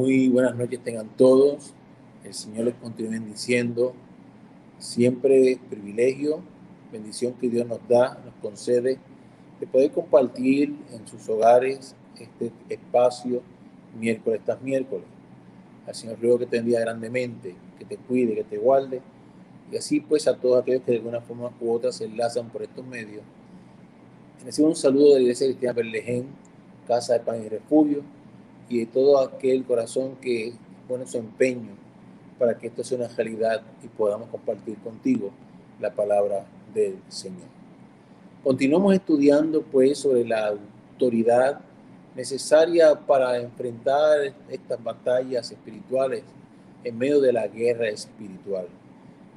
Muy buenas noches tengan todos. El Señor les continúe bendiciendo. Siempre privilegio, bendición que Dios nos da, nos concede, de poder compartir en sus hogares este espacio miércoles tras miércoles. Al Señor ruego que te bendiga grandemente, que te cuide, que te guarde. Y así pues a todos aquellos que de alguna forma u otra se enlazan por estos medios. Recibo un saludo de la Iglesia Cristiana Berlején, Casa de Pan y Refugio, y de todo aquel corazón que pone su empeño para que esto sea una realidad y podamos compartir contigo la palabra del Señor. Continuamos estudiando pues sobre la autoridad necesaria para enfrentar estas batallas espirituales en medio de la guerra espiritual.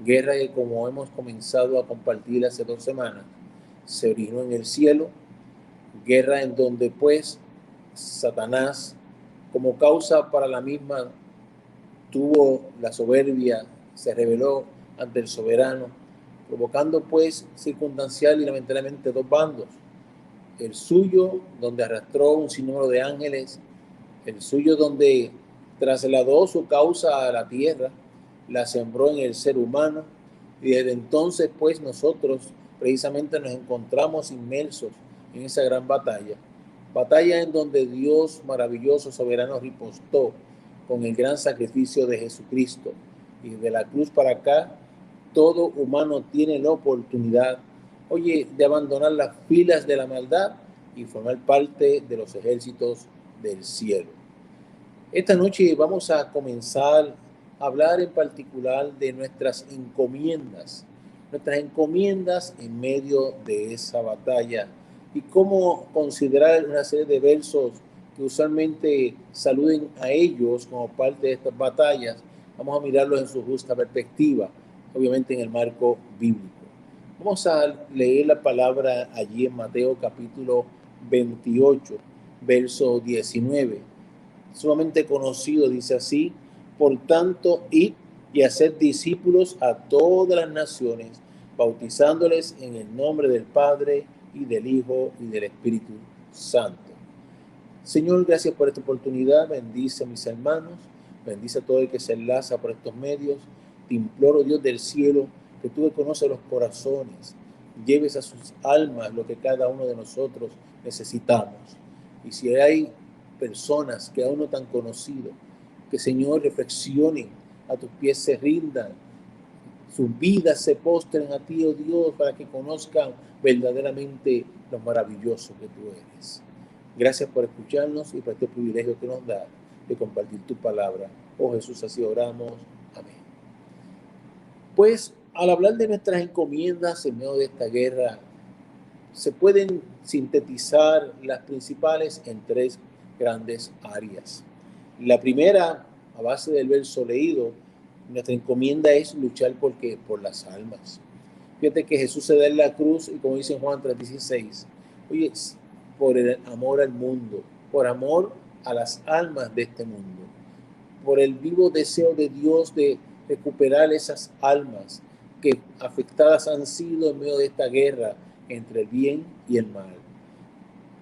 Guerra que, como hemos comenzado a compartir hace 2 semanas, se originó en el cielo. Guerra en donde pues Satanás, como causa para la misma, tuvo la soberbia, se rebeló ante el soberano, provocando pues circunstancial y lamentablemente 2 bandos. El suyo, donde arrastró un sinnúmero de ángeles, el suyo donde trasladó su causa a la tierra, la sembró en el ser humano, y desde entonces pues nosotros precisamente nos encontramos inmersos en esa gran batalla en donde Dios maravilloso, soberano, ripostó con el gran sacrificio de Jesucristo. Y de la cruz para acá, todo humano tiene la oportunidad, de abandonar las filas de la maldad y formar parte de los ejércitos del cielo. Esta noche vamos a comenzar a hablar en particular de nuestras encomiendas en medio de esa batalla y cómo considerar una serie de versos que usualmente saluden a ellos como parte de estas batallas. Vamos a mirarlos en su justa perspectiva, obviamente en el marco bíblico. Vamos a leer la palabra allí en Mateo capítulo 28, verso 19. Sumamente conocido, dice así: por tanto, id y hacer discípulos a todas las naciones, bautizándoles en el nombre del Padre, y del Hijo, y del Espíritu Santo. Señor, gracias por esta oportunidad. Bendice a mis hermanos, bendice a todo el que se enlaza por estos medios. Te imploro, Dios del cielo, que tú que conoces los corazones, lleves a sus almas lo que cada uno de nosotros necesitamos. Y si hay personas que aún no te han conocido, que, Señor, reflexionen, a tus pies se rindan, sus vidas se postren a ti, oh Dios, para que conozcan verdaderamente lo maravilloso que tú eres. Gracias por escucharnos y por este privilegio que nos da de compartir tu palabra. Oh Jesús, así oramos. Amén. Pues al hablar de nuestras encomiendas en medio de esta guerra, se pueden sintetizar las principales en 3 grandes áreas. La primera, a base del verso leído, nuestra encomienda es luchar por las almas. Fíjate que Jesús se da en la cruz y, como dice en Juan 3:16, por el amor al mundo, por amor a las almas de este mundo, por el vivo deseo de Dios de recuperar esas almas que afectadas han sido en medio de esta guerra entre el bien y el mal.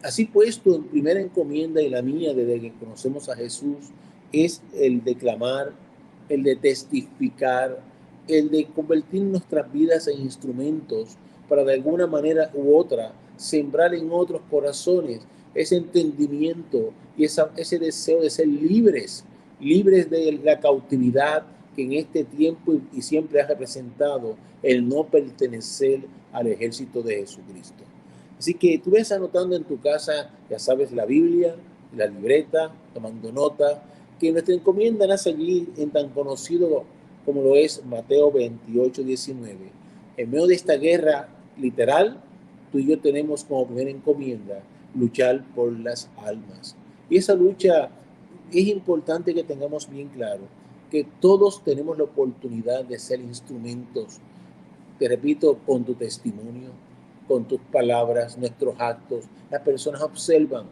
Así pues, tu primera encomienda y la mía desde que conocemos a Jesús es el de clamar, el de testificar, el de convertir nuestras vidas en instrumentos para, de alguna manera u otra, sembrar en otros corazones ese entendimiento y ese deseo de ser libres de la cautividad que en este tiempo y siempre ha representado el no pertenecer al ejército de Jesucristo. Así que tú ves anotando en tu casa, ya sabes, la Biblia, la libreta, tomando nota, que nuestra encomienda nace allí en tan conocido como lo es Mateo 28:19. En medio de esta guerra literal, tú y yo tenemos como primera encomienda luchar por las almas. Y esa lucha es importante que tengamos bien claro que todos tenemos la oportunidad de ser instrumentos, te repito, con tu testimonio, con tus palabras, nuestros actos. Las personas observan.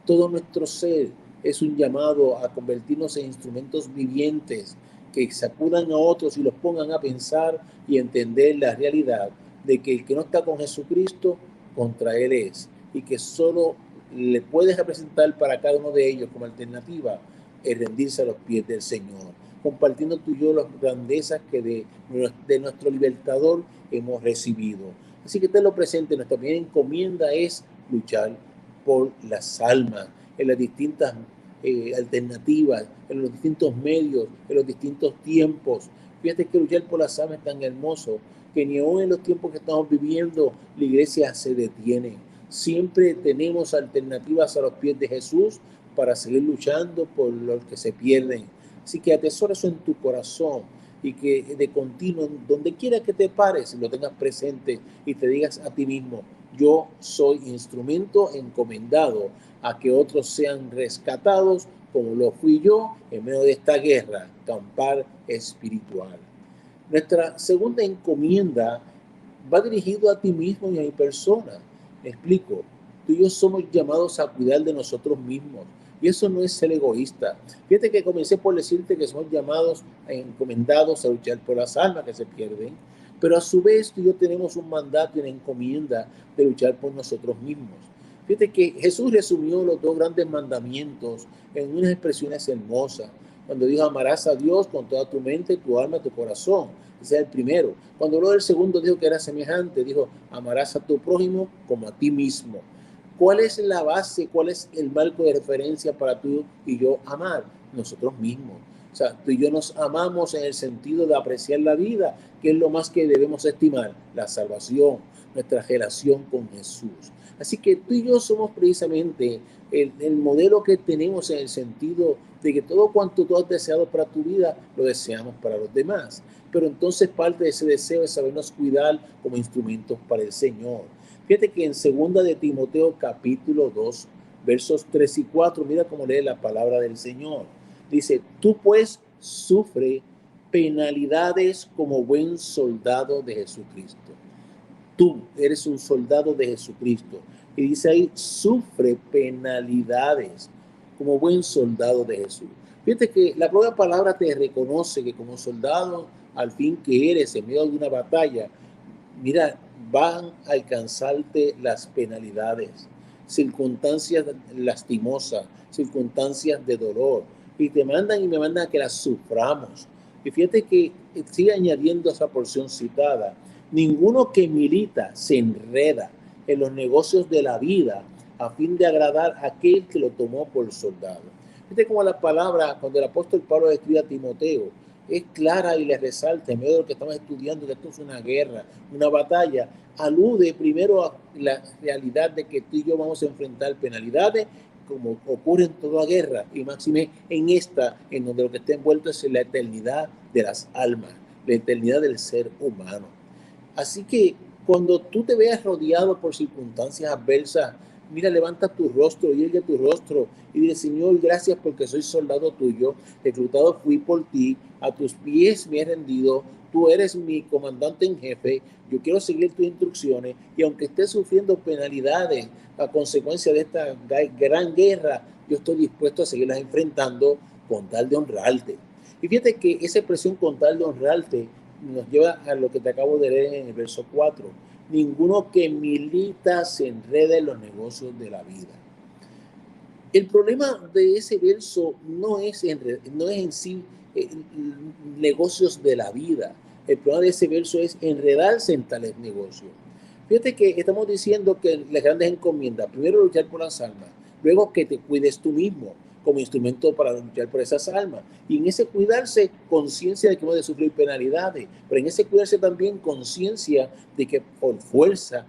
Todo nuestro ser es un llamado a convertirnos en instrumentos vivientes que sacudan a otros y los pongan a pensar y entender la realidad de que el que no está con Jesucristo, contra Él es, y que solo le puedes representar para cada uno de ellos como alternativa es rendirse a los pies del Señor, compartiendo tú y yo las grandezas que de nuestro libertador hemos recibido. Así que tenlo presente, nuestra primera encomienda es luchar por las almas en las distintas alternativas, en los distintos medios, en los distintos tiempos. Fíjate que luchar por las almas es tan hermoso que ni aún en los tiempos que estamos viviendo la iglesia se detiene. Siempre tenemos alternativas a los pies de Jesús para seguir luchando por los que se pierden. Así que atesora eso en tu corazón y que de continuo, donde quiera que te pares, lo tengas presente y te digas a ti mismo, yo soy instrumento encomendado a que otros sean rescatados como lo fui yo en medio de esta guerra campal espiritual. Nuestra segunda encomienda va dirigido a ti mismo y a mi persona. Me explico. Tú y yo somos llamados a cuidar de nosotros mismos. Y eso no es ser egoísta. Fíjate que comencé por decirte que somos llamados, encomendados a luchar por las almas que se pierden. Pero a su vez tú y yo tenemos un mandato y una encomienda de luchar por nosotros mismos. Fíjate que Jesús resumió los dos grandes mandamientos en unas expresiones hermosas. Cuando dijo, amarás a Dios con toda tu mente, tu alma, tu corazón. Ese es el primero. Cuando habló del segundo, dijo que era semejante. Dijo, amarás a tu prójimo como a ti mismo. ¿Cuál es la base? ¿Cuál es el marco de referencia para tú y yo amar? Nosotros mismos. O sea, tú y yo nos amamos en el sentido de apreciar la vida, que es lo más que debemos estimar, la salvación, nuestra relación con Jesús. Así que tú y yo somos precisamente el modelo que tenemos en el sentido de que todo cuanto tú has deseado para tu vida, lo deseamos para los demás. Pero entonces parte de ese deseo es sabernos cuidar como instrumentos para el Señor. Fíjate que en 2 de Timoteo capítulo 2, versos 3 y 4, mira cómo lee la palabra del Señor. Dice, tú pues sufre penalidades como buen soldado de Jesucristo. Tú eres un soldado de Jesucristo. Y dice ahí, sufre penalidades como buen soldado de Jesús. Fíjate que la propia palabra te reconoce que como soldado, al fin que eres en medio de una batalla, mira, van a alcanzarte las penalidades, circunstancias lastimosas, circunstancias de dolor, y te mandan y me mandan a que las suframos. Y fíjate que sigue añadiendo esa porción citada, ninguno que milita se enreda en los negocios de la vida a fin de agradar a aquel que lo tomó por soldado. Fíjate cómo la palabra, cuando el apóstol Pablo escribe a Timoteo, es clara y le resalta en medio de lo que estamos estudiando, que esto es una guerra, una batalla, alude primero a la realidad de que tú y yo vamos a enfrentar penalidades como ocurre en toda guerra, y máxime en esta, en donde lo que está envuelto es la eternidad de las almas, la eternidad del ser humano. Así que cuando tú te veas rodeado por circunstancias adversas, mira, levanta tu rostro y ergue tu rostro y dile, Señor, gracias porque soy soldado tuyo, reclutado fui por ti, a tus pies me he rendido, tú eres mi comandante en jefe, yo quiero seguir tus instrucciones y aunque esté sufriendo penalidades a consecuencia de esta gran guerra, yo estoy dispuesto a seguirlas enfrentando con tal de honrarte. Y fíjate que esa expresión con tal de honrarte nos lleva a lo que te acabo de leer en el verso 4. Ninguno que milita se enreda en los negocios de la vida. El problema de ese verso no es en sí negocios de la vida. El problema de ese verso es enredarse en tales negocios. Fíjate que estamos diciendo que las grandes encomiendas, primero luchar por las almas, luego que te cuides tú mismo como instrumento para luchar por esas almas. Y en ese cuidarse, conciencia de que hemos de sufrir penalidades, pero en ese cuidarse también conciencia de que por fuerza,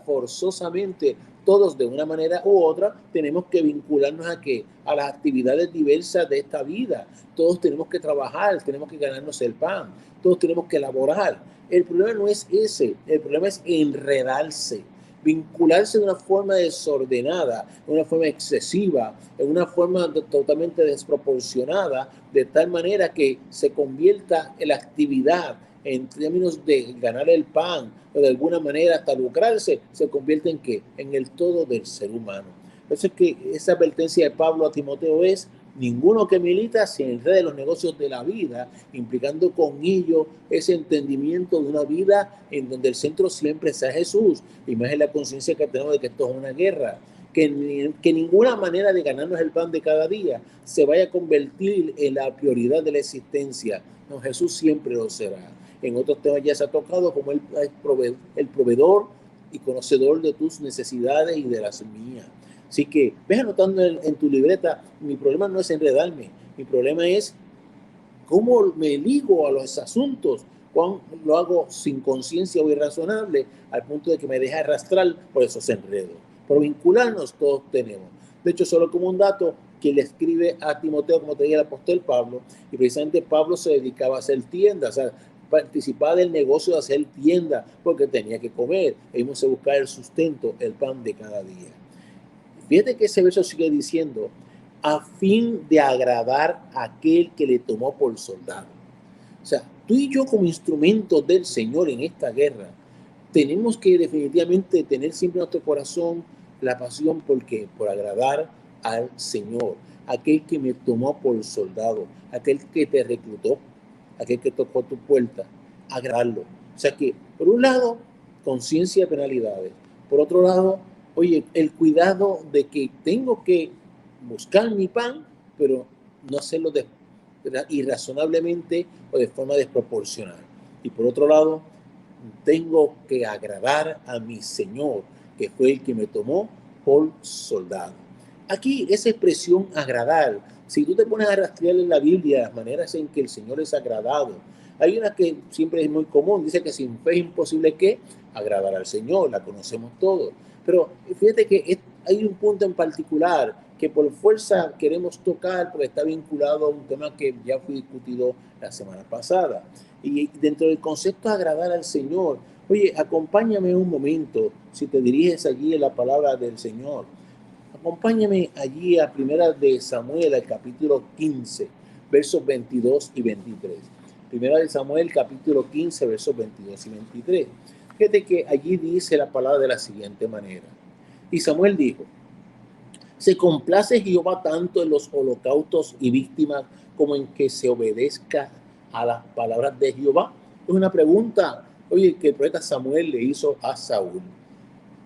forzosamente, todos de una manera u otra tenemos que vincularnos a ¿qué? A las actividades diversas de esta vida. Todos tenemos que trabajar, tenemos que ganarnos el pan, todos tenemos que laborar. El problema no es ese, el problema es enredarse, vincularse de una forma desordenada, de una forma excesiva, en una forma totalmente desproporcionada, de tal manera que se convierta en la actividad en términos de ganar el pan o de alguna manera hasta lucrarse, se convierte en ¿qué? En el todo del ser humano. Por eso es que esa advertencia de Pablo a Timoteo es ninguno que milita se enreda en los negocios de la vida, implicando con ello ese entendimiento de una vida en donde el centro siempre sea Jesús, y más en la conciencia que tenemos de que esto es una guerra, que ninguna manera de ganarnos el pan de cada día se vaya a convertir en la prioridad de la existencia. No, Jesús siempre lo será. En otros temas ya se ha tocado como el proveedor y conocedor de tus necesidades y de las mías. Así que ves anotando en tu libreta, mi problema no es enredarme, mi problema es cómo me ligo a los asuntos, cuando lo hago sin conciencia o irrazonable, al punto de que me deja arrastrar por esos enredos. Pero vincularnos todos tenemos. De hecho, solo como un dato, que le escribe a Timoteo, como te dije, el apóstol Pablo, y precisamente Pablo se dedicaba a hacer tiendas, o sea, participaba del negocio de hacer tiendas, porque tenía que comer, e íbamos a buscar el sustento, el pan de cada día. Fíjate que ese verso sigue diciendo, a fin de agradar a aquel que le tomó por soldado. O sea, tú y yo como instrumentos del Señor en esta guerra, tenemos que definitivamente tener siempre en nuestro corazón la pasión por agradar al Señor, aquel que me tomó por soldado, aquel que te reclutó, aquel que tocó tu puerta, agradarlo. O sea que, por un lado, conciencia de penalidades. Por otro lado, oye, el cuidado de que tengo que buscar mi pan, pero no hacerlo irrazonablemente o de forma desproporcional. Y por otro lado, tengo que agradar a mi Señor, que fue el que me tomó por soldado. Aquí esa expresión agradar, si tú te pones a rastrear en la Biblia las maneras en que el Señor es agradado, hay una que siempre es muy común, dice que sin fe es imposible que agradar al Señor, la conocemos todos. Pero fíjate que hay un punto en particular que por fuerza queremos tocar porque está vinculado a un tema que ya fue discutido la semana pasada. Y dentro del concepto de agradar al Señor, oye, acompáñame un momento, si te diriges allí en la palabra del Señor. Acompáñame allí a Primera de Samuel, al capítulo 15, versos 22 y 23. Primera de Samuel, capítulo 15, versos 22 y 23. Fíjate que allí dice la palabra de la siguiente manera. Y Samuel dijo, ¿se complace Jehová tanto en los holocaustos y víctimas como en que se obedezca a las palabras de Jehová? Es una pregunta, oye, que el profeta Samuel le hizo a Saúl.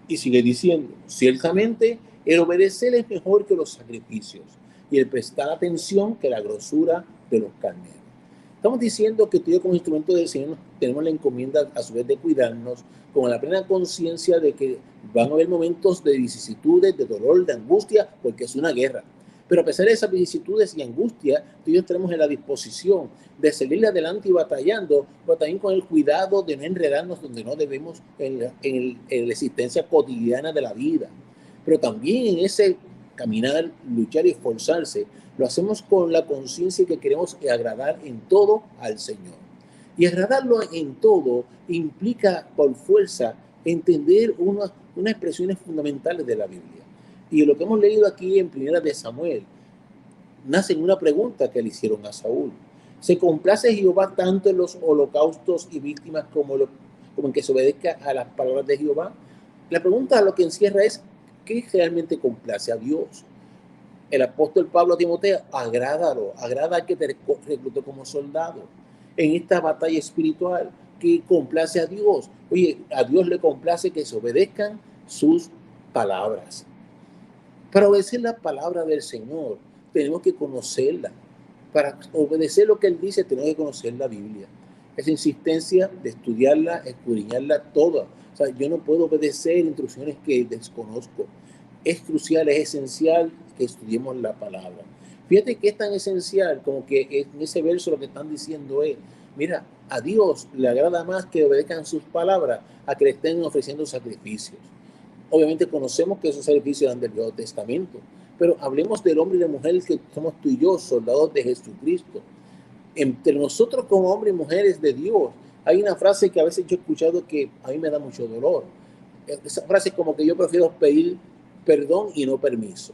Y sigue diciendo, ciertamente el obedecer es mejor que los sacrificios y el prestar atención que la grosura de los carneros. Estamos diciendo que tú y yo como instrumento del Señor tenemos la encomienda a su vez de cuidarnos con la plena conciencia de que van a haber momentos de vicisitudes, de dolor, de angustia, porque es una guerra. Pero a pesar de esas vicisitudes y angustia, tú y yo tenemos en la disposición de salir adelante y batallando, pero también con el cuidado de no enredarnos donde no debemos en la existencia cotidiana de la vida. Pero también en ese caminar, luchar y esforzarse, lo hacemos con la conciencia que queremos agradar en todo al Señor. Y agradarlo en todo implica por fuerza entender unas expresiones fundamentales de la Biblia. Y lo que hemos leído aquí en Primera de Samuel nace en una pregunta que le hicieron a Saúl. ¿Se complace Jehová tanto en los holocaustos y víctimas como en que se obedezca a las palabras de Jehová? La pregunta lo que encierra es, ¿qué realmente complace a Dios? El apóstol Pablo a Timoteo, agrádalo, agrada al que te reclutó como soldado. En esta batalla espiritual, que complace a Dios. Oye, a Dios le complace que se obedezcan sus palabras. Para obedecer la palabra del Señor, tenemos que conocerla. Para obedecer lo que Él dice, tenemos que conocer la Biblia. Esa insistencia de estudiarla, escudriñarla toda. O sea, yo no puedo obedecer instrucciones que desconozco. Es crucial, es esencial que estudiemos la palabra. Fíjate que es tan esencial como que en ese verso lo que están diciendo es, mira, a Dios le agrada más que obedezcan sus palabras a que le estén ofreciendo sacrificios. Obviamente conocemos que esos sacrificios eran del Viejo Testamento, pero hablemos del hombre y la mujer que somos tú y yo, soldados de Jesucristo. Entre nosotros como hombres y mujeres de Dios, hay una frase que a veces yo he escuchado que a mí me da mucho dolor. Esa frase es como que yo prefiero pedir perdón y no permiso.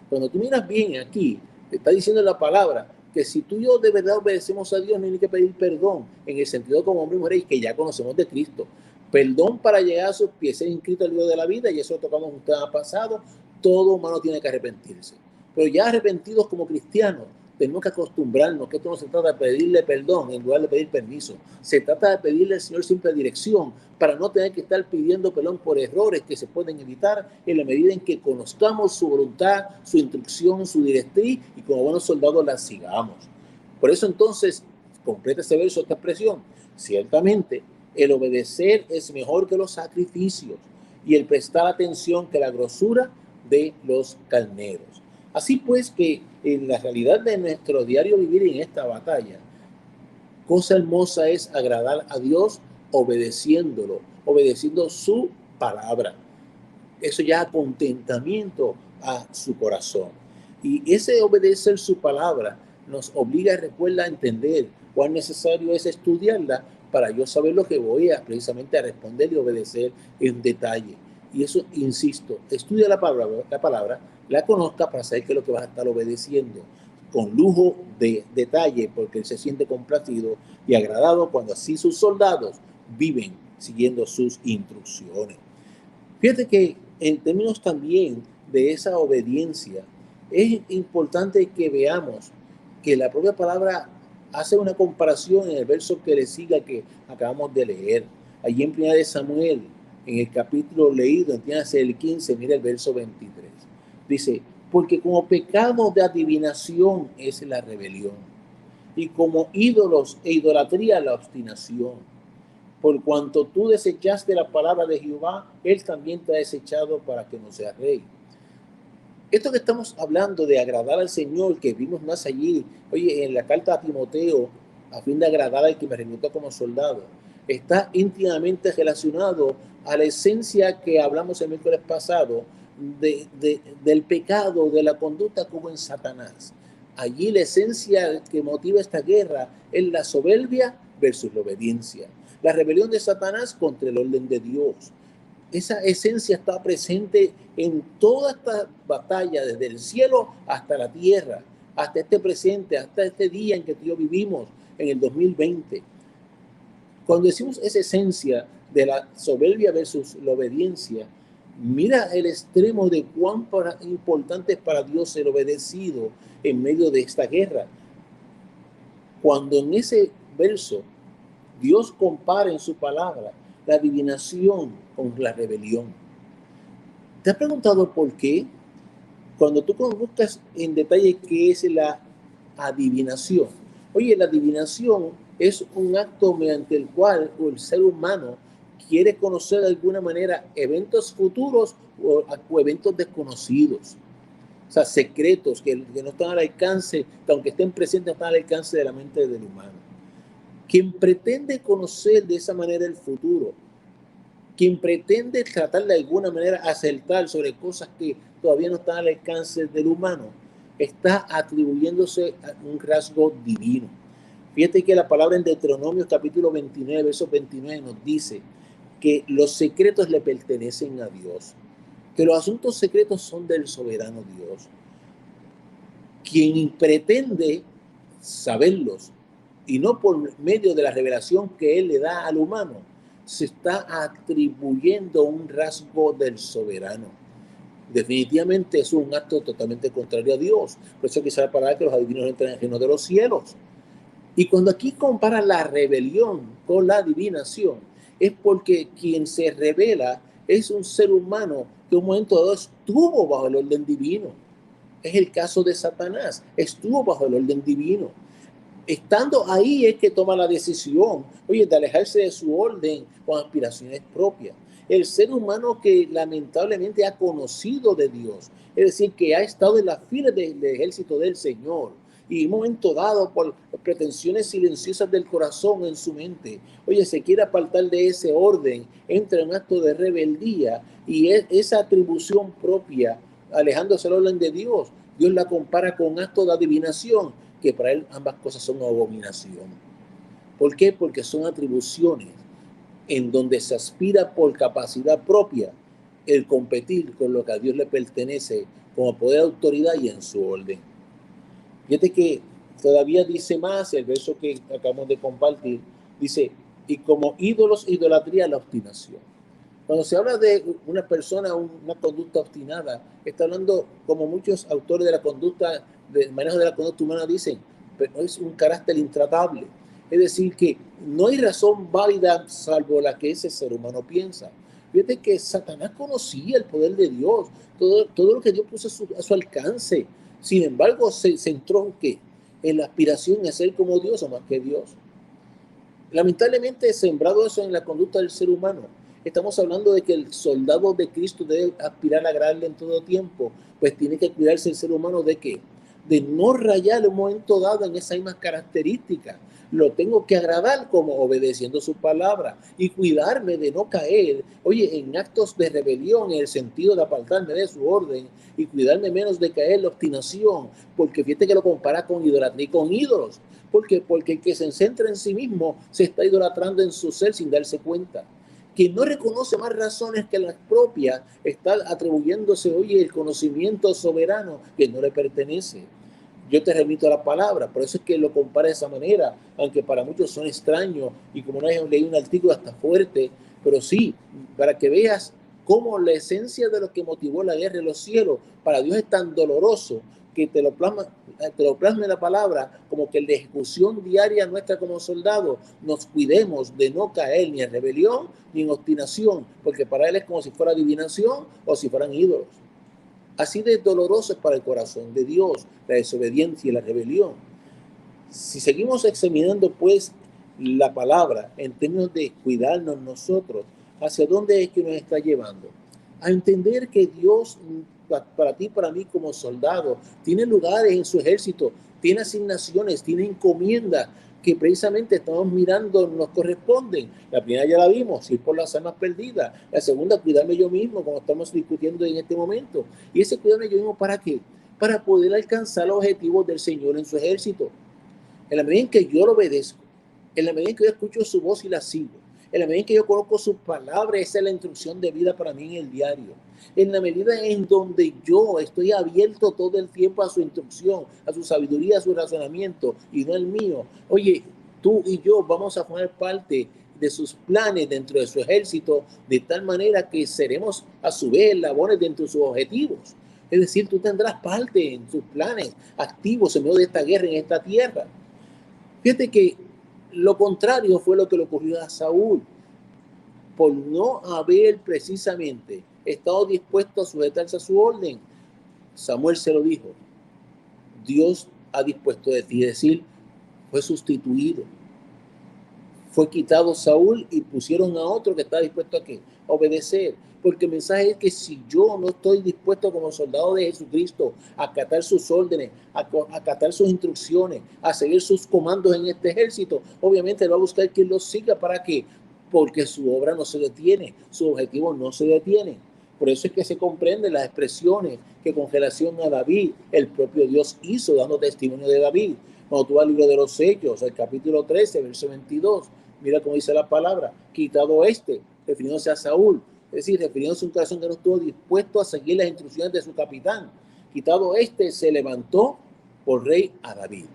Cuando tú miras bien aquí, te está diciendo la palabra que si tú y yo de verdad obedecemos a Dios, no hay que pedir perdón, en el sentido como hombre y mujer que ya conocemos de Cristo. Perdón para llegar a sus pies, ser inscrito al libro de la vida, y eso lo tocamos un tema pasado. Todo humano tiene que arrepentirse. Pero ya arrepentidos como cristianos, tenemos que acostumbrarnos que esto no se trata de pedirle perdón en lugar de pedir permiso. Se trata de pedirle al Señor siempre dirección para no tener que estar pidiendo perdón por errores que se pueden evitar en la medida en que conozcamos su voluntad, su instrucción, su directriz y como buenos soldados la sigamos. Por eso entonces, completa ese verso, esta expresión. Ciertamente, el obedecer es mejor que los sacrificios y el prestar atención que la grosura de los carneros. Así pues que en la realidad de nuestro diario vivir en esta batalla, cosa hermosa es agradar a Dios obedeciéndolo, obedeciendo su palabra. Eso ya contentamiento a su corazón. Y ese obedecer su palabra nos obliga, recuerda, a entender cuán necesario es estudiarla para yo saber lo que voy a precisamente a responder y obedecer en detalle. Y eso, insisto, estudia la palabra, la conozca para saber qué es lo que vas a estar obedeciendo con lujo de detalle, porque él se siente complacido y agradado cuando así sus soldados viven siguiendo sus instrucciones. Fíjate que en términos también de esa obediencia, es importante que veamos que la propia palabra hace una comparación en el verso que le siga que acabamos de leer. Allí en 1 de Samuel, en el capítulo leído, entiéndase el 15, mira el verso 23. Dice, porque como pecado de adivinación es la rebelión, y como ídolos e idolatría la obstinación. Por cuanto tú desechaste la palabra de Jehová, él también te ha desechado para que no seas rey. Esto que estamos hablando de agradar al Señor, que vimos más allí, oye, en la carta a Timoteo, a fin de agradar al que me reclutó como soldado, está íntimamente relacionado a la esencia que hablamos el miércoles pasado del pecado, de la conducta como en Satanás. Allí la esencia que motiva esta guerra es la soberbia versus la obediencia. La rebelión de Satanás contra el orden de Dios. Esa esencia está presente en toda esta batalla, desde el cielo hasta la tierra, hasta este presente, hasta este día en que tú y yo vivimos, en el 2020. Cuando decimos esa esencia de la soberbia versus la obediencia, mira el extremo de cuán importante es para Dios ser obedecido en medio de esta guerra. Cuando en ese verso Dios compara en su palabra la adivinación con la rebelión. ¿Te has preguntado por qué? Cuando tú buscas en detalle qué es la adivinación. Oye, la adivinación es un acto mediante el cual el ser humano quiere conocer de alguna manera eventos futuros o eventos desconocidos. O sea, secretos que no están al alcance, que aunque estén presentes, están al alcance de la mente del humano. Quien pretende conocer de esa manera el futuro, quien pretende tratar de alguna manera acertar sobre cosas que todavía no están al alcance del humano, está atribuyéndose a un rasgo divino. Fíjate que la palabra en Deuteronomio capítulo 29, verso 29 nos dice que los secretos le pertenecen a Dios, que los asuntos secretos son del soberano Dios. Quien pretende saberlos y no por medio de la revelación que él le da al humano, se está atribuyendo un rasgo del soberano. Definitivamente es un acto totalmente contrario a Dios. Por eso quizá la palabra que los adivinos entran en el reino de los cielos. Y cuando aquí compara la rebelión con la adivinación, es porque quien se revela es un ser humano que en un momento dado estuvo bajo el orden divino. Es el caso de Satanás, estuvo bajo el orden divino. Estando ahí es que toma la decisión, oye, de alejarse de su orden con aspiraciones propias. El ser humano que lamentablemente ha conocido de Dios, es decir, que ha estado en las filas del ejército del Señor, y en un momento dado por pretensiones silenciosas del corazón en su mente, oye, se quiere apartar de ese orden, entra en un acto de rebeldía y esa atribución propia, alejándose del orden de Dios, Dios la compara con acto de adivinación, que para él ambas cosas son abominación. ¿Por qué? Porque son atribuciones en donde se aspira por capacidad propia el competir con lo que a Dios le pertenece como poder, autoridad y en su orden. Fíjate que todavía dice más el verso que acabamos de compartir, dice, y como ídolos, idolatría, la obstinación. Cuando se habla de una persona, una conducta obstinada, está hablando, como muchos autores de la conducta, del manejo de la conducta humana dicen, pero es un carácter intratable. Es decir, que no hay razón válida salvo la que ese ser humano piensa. Fíjate que Satanás conocía el poder de Dios, todo lo que Dios puso a su alcance. Sin embargo, se centró en ¿qué? En la aspiración a ser como Dios o más que Dios. Lamentablemente, sembrado eso en la conducta del ser humano, estamos hablando de que el soldado de Cristo debe aspirar a agradarle en todo tiempo, pues tiene que cuidarse el ser humano de qué, de no rayar en un momento dado en esas mismas características. Lo tengo que agradar como obedeciendo su palabra y cuidarme de no caer, oye, en actos de rebelión, en el sentido de apartarme de su orden y cuidarme menos de caer en la obstinación, porque fíjate que lo compara con idolatría y con ídolos. ¿Por qué? Porque el que se centra en sí mismo se está idolatrando en su ser sin darse cuenta. Quien no reconoce más razones que las propias está atribuyéndose, oye, el conocimiento soberano que no le pertenece. Yo te remito a la palabra, por eso es que lo compara de esa manera, aunque para muchos son extraños y como no hay leído un artículo hasta fuerte, pero sí, para que veas cómo la esencia de lo que motivó la guerra en los cielos para Dios es tan doloroso que te lo plasma en la palabra, como que en la ejecución diaria nuestra como soldados nos cuidemos de no caer ni en rebelión ni en obstinación, porque para él es como si fuera adivinación o si fueran ídolos. Así de doloroso es para el corazón de Dios la desobediencia y la rebelión. Si seguimos examinando pues la palabra en términos de cuidarnos nosotros, ¿hacia dónde es que nos está llevando? A entender que Dios, para ti, para mí como soldado, tiene lugares en su ejército, tiene asignaciones, tiene encomiendas que precisamente estamos mirando, nos corresponden. La primera ya la vimos, ir por las almas perdidas. La segunda, cuidarme yo mismo, como estamos discutiendo en este momento. Y ese cuidarme yo mismo, ¿para qué? Para poder alcanzar los objetivos del Señor en su ejército. En la medida en que yo lo obedezco, en la medida en que yo escucho su voz y la sigo, en la medida en que yo conozco sus palabras, esa es la instrucción de vida para mí en el diario. En la medida en donde yo estoy abierto todo el tiempo a su instrucción, a su sabiduría, a su razonamiento y no el mío. Oye, tú y yo vamos a formar parte de sus planes dentro de su ejército, de tal manera que seremos a su vez eslabones dentro de sus objetivos. Es decir, tú tendrás parte en sus planes activos en medio de esta guerra en esta tierra. Fíjate que lo contrario fue lo que le ocurrió a Saúl, por no haber precisamente estado dispuesto a sujetarse a su orden. Samuel se lo dijo, Dios ha dispuesto de ti, es decir, fue sustituido. Fue quitado Saúl y pusieron a otro que está dispuesto a ¿qué? A obedecer. Porque el mensaje es que si yo no estoy dispuesto como soldado de Jesucristo a acatar sus órdenes, a acatar sus instrucciones, a seguir sus comandos en este ejército, obviamente él va a buscar quien lo siga. ¿Para qué? Porque su obra no se detiene, su objetivo no se detiene. Por eso es que se comprenden las expresiones que con relación a David, el propio Dios hizo, dando testimonio de David. Cuando tú vas al libro de los Hechos, el capítulo 13, verso 22, mira cómo dice la palabra, quitado refiriéndose a Saúl, es decir, refiriéndose a un corazón que no estuvo dispuesto a seguir las instrucciones de su capitán. Quitado se levantó por rey a David,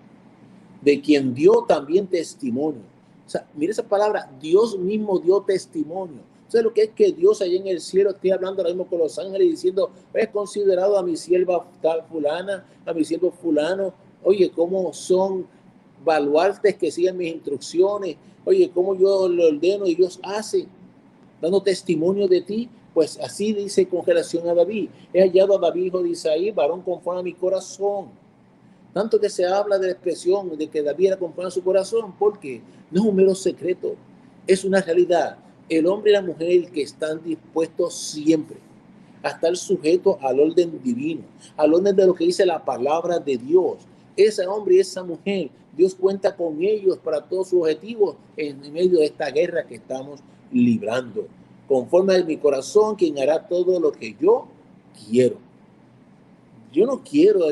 de quien dio también testimonio. O sea, mira esa palabra, Dios mismo dio testimonio. O sea, lo que es que Dios allá en el cielo esté hablando ahora mismo con los ángeles diciendo, he considerado a mi sierva tal fulana, a mi siervo fulano, oye, cómo son baluartes que siguen mis instrucciones, oye, cómo yo lo ordeno y Dios hace, dando testimonio de ti. Pues así dice con relación a David, he hallado a David, hijo de Isaí, varón conforme a mi corazón. Tanto que se habla de la expresión de que David era conforme a su corazón, porque no es un mero secreto, es una realidad. El hombre y la mujer que están dispuestos siempre a estar sujetos al orden divino, al orden de lo que dice la palabra de Dios. Ese hombre y esa mujer, Dios cuenta con ellos para todos sus objetivos en medio de esta guerra que estamos librando. Conforme a mi corazón, quien hará todo lo que yo quiero. Yo no quiero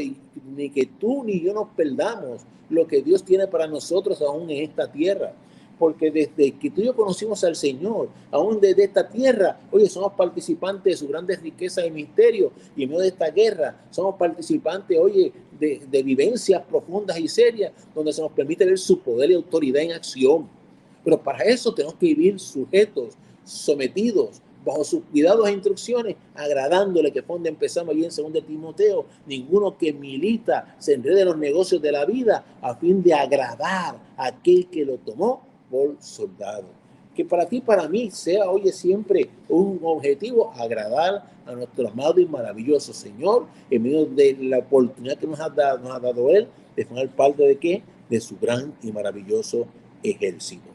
ni que tú ni yo nos perdamos lo que Dios tiene para nosotros aún en esta tierra. Porque desde que tú y yo conocimos al Señor, aún desde esta tierra, oye, somos participantes de sus grandes riquezas y misterios. Y en medio de esta guerra, somos participantes, oye, de vivencias profundas y serias, donde se nos permite ver su poder y autoridad en acción. Pero para eso tenemos que vivir sujetos, sometidos, bajo sus cuidados e instrucciones, agradándole, que fue donde empezamos allí en 2 Timoteo. Ninguno que milita se enrede en los negocios de la vida a fin de agradar a aquel que lo tomó por soldado. Que para ti, para mí, sea, oye, siempre un objetivo, agradar a nuestro amado y maravilloso Señor, en medio de la oportunidad que nos ha dado Él, de formar parte de ¿qué? De su gran y maravilloso ejército.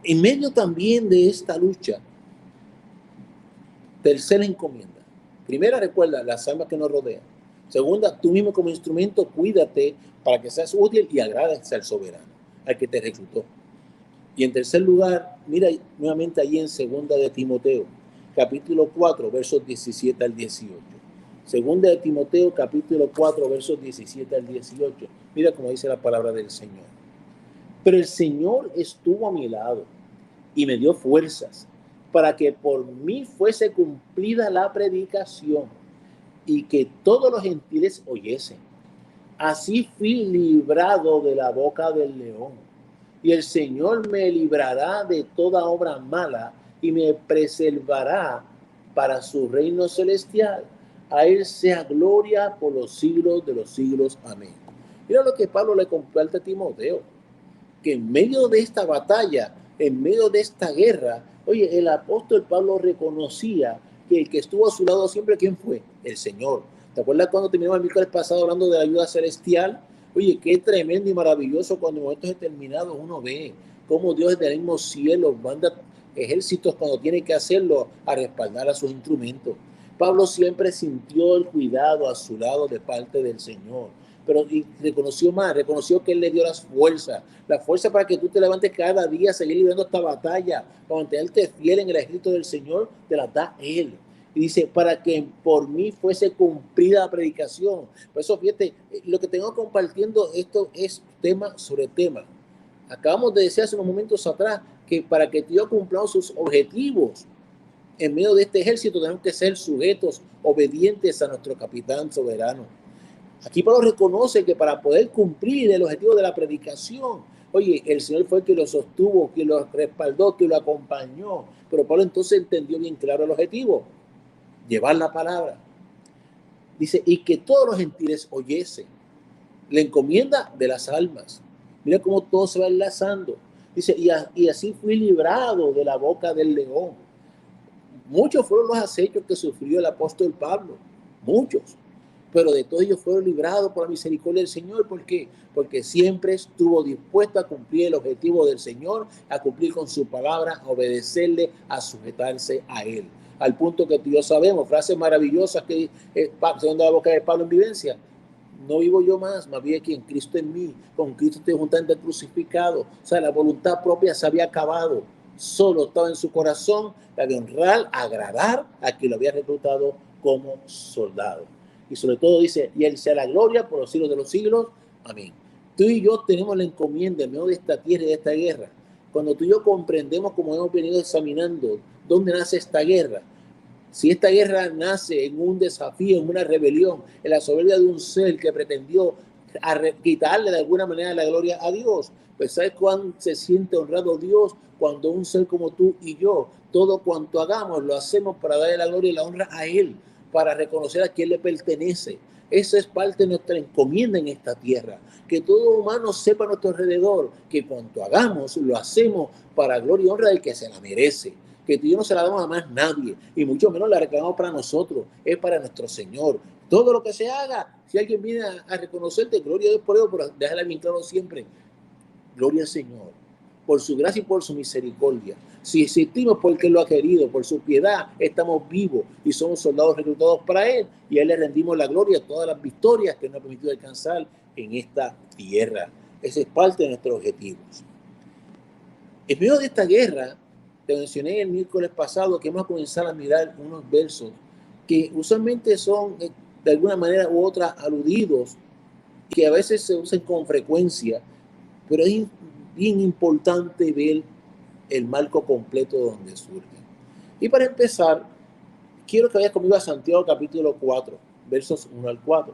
En medio también de esta lucha, tercera encomienda. Primera, recuerda las almas que nos rodean. Segunda, tú mismo como instrumento, cuídate para que seas útil y agrades al soberano, al que te reclutó. Y en tercer lugar, mira nuevamente allí en 2 Timoteo, capítulo 4, versos 17 al 18. 2 Timoteo, capítulo 4, versos 17 al 18. Mira cómo dice la palabra del Señor. Pero el Señor estuvo a mi lado y me dio fuerzas para que por mí fuese cumplida la predicación y que todos los gentiles oyesen. Así fui librado de la boca del león. Y el Señor me librará de toda obra mala y me preservará para su reino celestial. A Él sea gloria por los siglos de los siglos. Amén. Mira lo que Pablo le comparte a Timoteo, que en medio de esta batalla, en medio de esta guerra, oye, el apóstol Pablo reconocía que el que estuvo a su lado siempre, ¿quién fue? El Señor. ¿Te acuerdas cuando terminamos el miércoles pasado hablando de la ayuda celestial? Oye, qué tremendo y maravilloso cuando en momentos determinados uno ve cómo Dios desde el mismo cielo manda ejércitos cuando tiene que hacerlo a respaldar a sus instrumentos. Pablo siempre sintió el cuidado a su lado de parte del Señor, pero reconoció que Él le dio la fuerza para que tú te levantes cada día a seguir librando esta batalla, para mantenerte fiel en el ejército del Señor, te la da Él. Y dice, para que por mí fuese cumplida la predicación. Por eso, fíjate, lo que tengo compartiendo, esto es tema sobre tema. Acabamos de decir hace unos momentos atrás que para que Dios cumpla sus objetivos en medio de este ejército, tenemos que ser sujetos, obedientes a nuestro capitán soberano. Aquí Pablo reconoce que para poder cumplir el objetivo de la predicación, oye, el Señor fue el que lo sostuvo, que lo respaldó, que lo acompañó. Pero Pablo entonces entendió bien claro el objetivo: llevar la palabra. Dice, y que todos los gentiles oyesen. La encomienda de las almas. Mira cómo todo se va enlazando. Dice, y así fui librado de la boca del león. Muchos fueron los acechos que sufrió el apóstol Pablo. Muchos. Pero de todos ellos fueron librados por la misericordia del Señor. ¿Por qué? Porque siempre estuvo dispuesto a cumplir el objetivo del Señor, a cumplir con su palabra, a obedecerle, a sujetarse a Él. Al punto que tú y yo sabemos, frases maravillosas que son de la boca de Pablo en Vivencia. No vivo yo más vive quien Cristo en mí. Con Cristo estoy juntamente crucificado. O sea, la voluntad propia se había acabado. Solo estaba en su corazón la de honrar, agradar a quien lo había reclutado como soldado. Y sobre todo dice, y Él sea la gloria por los siglos de los siglos. Amén. Tú y yo tenemos la encomienda en medio de esta tierra y de esta guerra. Cuando tú y yo comprendemos, como hemos venido examinando, dónde nace esta guerra. Si esta guerra nace en un desafío, en una rebelión, en la soberbia de un ser que pretendió quitarle de alguna manera la gloria a Dios, pues ¿sabes cuán se siente honrado Dios cuando un ser como tú y yo, todo cuanto hagamos, lo hacemos para darle la gloria y la honra a Él, para reconocer a quién le pertenece? Esa es parte de nuestra encomienda en esta tierra, que todo humano sepa a nuestro alrededor que cuanto hagamos, lo hacemos para gloria y honra del que se la merece. Que tú y yo no se la damos a más nadie, y mucho menos la reclamamos para nosotros, es para nuestro Señor. Todo lo que se haga, si alguien viene a reconocerte, gloria a Dios por ello, pero déjala bien claro siempre, gloria al Señor, por su gracia y por su misericordia. Si existimos porque lo ha querido, por su piedad, estamos vivos y somos soldados reclutados para Él, y a Él le rendimos la gloria, todas las victorias que nos ha permitido alcanzar en esta tierra. Esa es parte de nuestros objetivos. En medio de esta guerra, te mencioné el miércoles pasado que vamos a comenzar a mirar unos versos que usualmente son de alguna manera u otra aludidos, que a veces se usan con frecuencia, pero es bien importante ver el marco completo de donde surge. Y para empezar, quiero que vayas conmigo a Santiago capítulo 4, versos 1 al 4.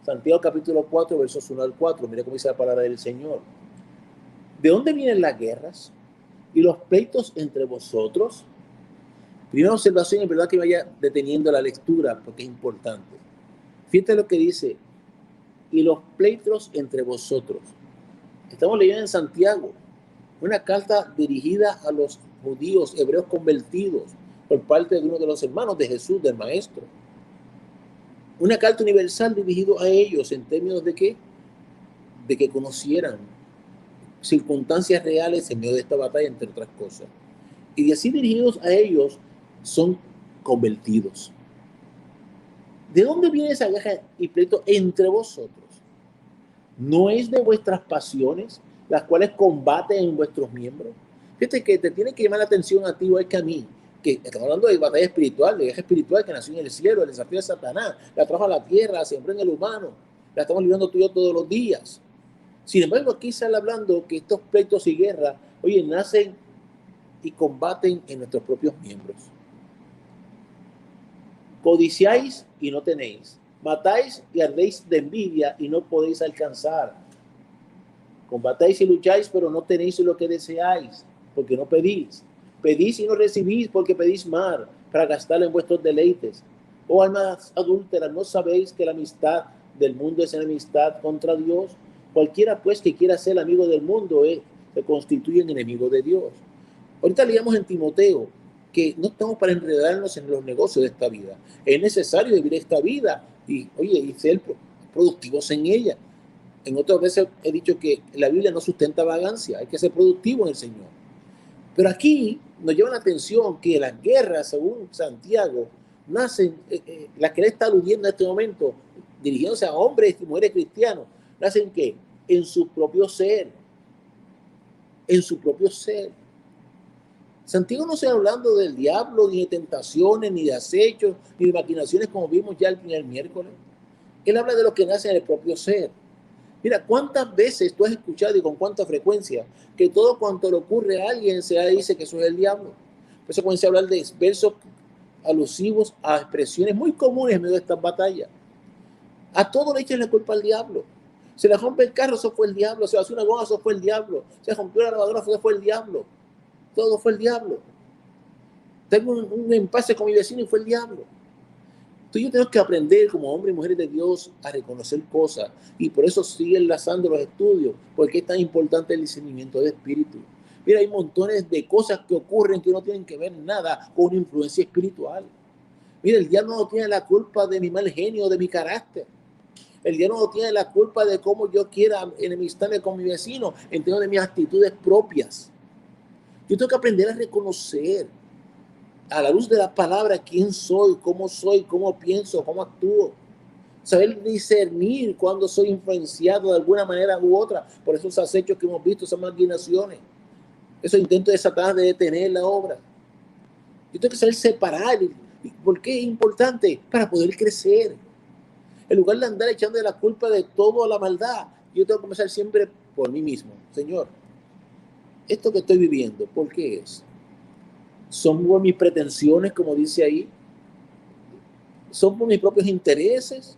Santiago capítulo 4, versos 1 al 4. Mira cómo dice la palabra del Señor. ¿De dónde vienen las guerras y los pleitos entre vosotros? Primera observación, es verdad que vaya deteniendo la lectura porque es importante. Fíjate lo que dice, y los pleitos entre vosotros. Estamos leyendo en Santiago, una carta dirigida a los judíos, hebreos convertidos por parte de uno de los hermanos de Jesús, del Maestro. Una carta universal dirigida a ellos en términos de qué? De que conocieran circunstancias reales en medio de esta batalla, entre otras cosas. Y de así dirigidos a ellos son convertidos. ¿De dónde viene esa guerra y pleito entre vosotros? ¿No es de vuestras pasiones, las cuales combaten en vuestros miembros? Fíjate que te tiene que llamar la atención a ti o es que a mí, que estamos hablando de batalla espiritual, de guerra espiritual que nació en el cielo, el desafío de Satanás, la trajo a la tierra, la sembró en el humano, la estamos viviendo tú y yo todos los días. Sin embargo, aquí sale hablando que estos pleitos y guerras, oye, nacen y combaten en nuestros propios miembros. Codiciáis y no tenéis. Matáis y ardéis de envidia y no podéis alcanzar. Combatáis y lucháis, pero no tenéis lo que deseáis, porque no pedís. Pedís y no recibís, porque pedís mal, para gastarlo en vuestros deleites. Oh almas adúlteras, ¿no sabéis que la amistad del mundo es enemistad contra Dios? Cualquiera pues que quiera ser amigo del mundo se constituye en enemigo de Dios. Ahorita leíamos en Timoteo que no estamos para enredarnos en los negocios de esta vida. Es necesario vivir esta vida y, oye, y ser productivos en ella. En otras veces he dicho que la Biblia no sustenta vagancia, hay que ser productivo en el Señor. Pero aquí nos lleva la atención que las guerras, según Santiago, nacen, las que él está aludiendo en este momento, dirigiéndose a hombres y mujeres cristianos, nacen ¿qué? En su propio ser. En su propio ser. Santiago no está hablando del diablo, ni de tentaciones, ni de acechos, ni de maquinaciones como vimos ya el primer miércoles. Él habla de lo que nace en el propio ser. Mira, ¿cuántas veces tú has escuchado y con cuánta frecuencia que todo cuanto le ocurre a alguien se dice que eso es el diablo? Por eso comienza a hablar de versos alusivos a expresiones muy comunes en medio de estas batallas. A todo le echan la culpa al diablo. Se le rompe el carro, eso fue el diablo. Se hace una goma, eso fue el diablo. Se rompió la lavadora, eso fue el diablo. Todo fue el diablo. Tengo un empase con mi vecino y fue el diablo. Tú y yo tenemos que aprender como hombres y mujeres de Dios a reconocer cosas y por eso sigue enlazando los estudios, porque es tan importante el discernimiento de espíritu. Mira, hay montones de cosas que ocurren que no tienen que ver nada con una influencia espiritual. Mira, el diablo no tiene la culpa de mi mal genio, de mi carácter. El diablo no tiene la culpa de cómo yo quiera enemistarme con mi vecino, en términos de mis actitudes propias. Yo tengo que aprender a reconocer a la luz de la palabra quién soy, cómo pienso, cómo actúo. Saber discernir cuando soy influenciado de alguna manera u otra por esos acechos que hemos visto, esas maquinaciones, esos intentos de Satanás de detener la obra. Yo tengo que saber separar. ¿Por qué es importante? Para poder crecer. En lugar de andar echando la culpa de todo a la maldad, yo tengo que comenzar siempre por mí mismo. Señor, esto que estoy viviendo, ¿por qué es? ¿Son por mis pretensiones, como dice ahí? ¿Son por mis propios intereses?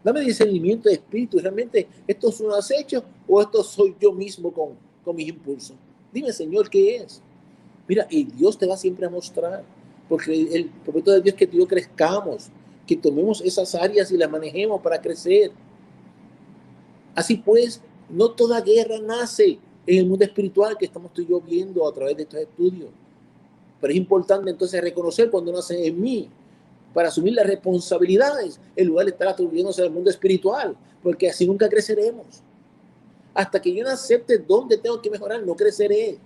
Dame discernimiento de espíritu. ¿Realmente estos son acechos o esto soy yo mismo con mis impulsos? Dime, Señor, ¿qué es? Mira, y Dios te va siempre a mostrar. Porque el propósito de Dios es que tú y yo crezcamos, que tomemos esas áreas y las manejemos para crecer. Así pues, no toda guerra nace en el mundo espiritual que estamos tú y yo viendo a través de estos estudios. Pero es importante entonces reconocer cuando nace en mí para asumir las responsabilidades en lugar de estar atribuyéndose al mundo espiritual, porque así nunca creceremos. Hasta que yo no acepte dónde tengo que mejorar, no creceré.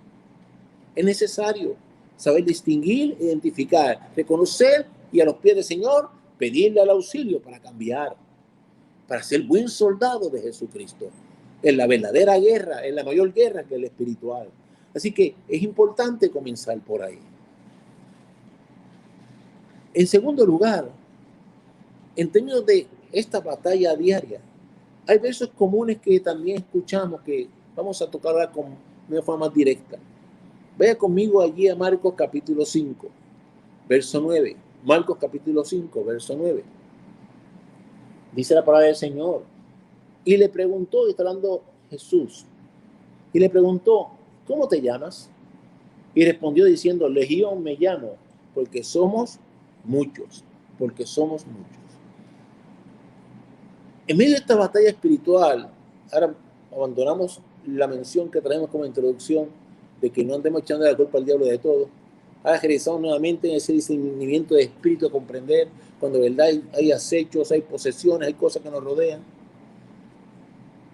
Es necesario saber distinguir, identificar, reconocer y a los pies del Señor pedirle al auxilio para cambiar, para ser buen soldado de Jesucristo. En la verdadera guerra, en la mayor guerra que es la espiritual. Así que es importante comenzar por ahí. En segundo lugar, en términos de esta batalla diaria, hay versos comunes que también escuchamos que vamos a tocar ahora con una forma más directa. Vaya conmigo allí a Marcos capítulo 5, verso 9. Marcos capítulo 5, verso 9. Dice la palabra del Señor. Y le preguntó, y está hablando Jesús, y le preguntó, ¿cómo te llamas? Y respondió diciendo, Legión me llamo, porque somos muchos, porque somos muchos. En medio de esta batalla espiritual, ahora abandonamos la mención que traemos como introducción de que no andemos echando la culpa al diablo de todo. Ahora regresamos nuevamente en ese discernimiento de espíritu a comprender cuando de verdad hay acechos, hay posesiones, hay cosas que nos rodean.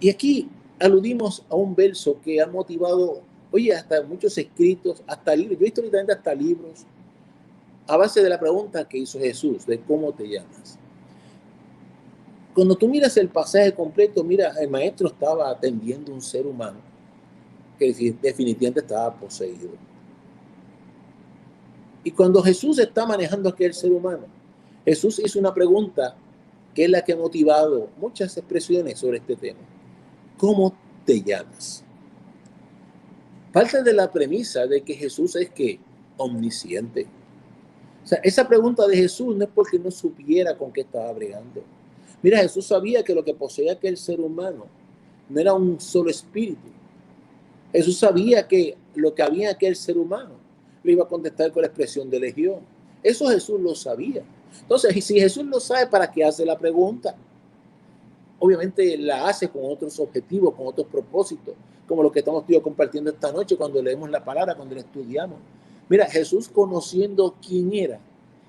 Y aquí aludimos a un verso que ha motivado, oye, hasta muchos escritos, hasta libros, yo he visto ahorita hasta libros, a base de la pregunta que hizo Jesús, de cómo te llamas. Cuando tú miras el pasaje completo, mira, el maestro estaba atendiendo a un ser humano que definitivamente estaba poseído. Y cuando Jesús está manejando a aquel ser humano, Jesús hizo una pregunta que es la que ha motivado muchas expresiones sobre este tema. ¿Cómo te llamas? Parte de la premisa de que Jesús es que omnisciente. O sea, esa pregunta de Jesús no es porque no supiera con qué estaba bregando. Mira, Jesús sabía que lo que poseía aquel ser humano no era un solo espíritu. Jesús sabía que lo que había en aquel ser humano le iba a contestar con la expresión de legión. Eso Jesús lo sabía. Entonces, si Jesús lo sabe, ¿para qué hace la pregunta? Obviamente la hace con otros objetivos, con otros propósitos, como lo que estamos compartiendo esta noche cuando leemos la palabra, cuando la estudiamos. Mira, Jesús conociendo quién era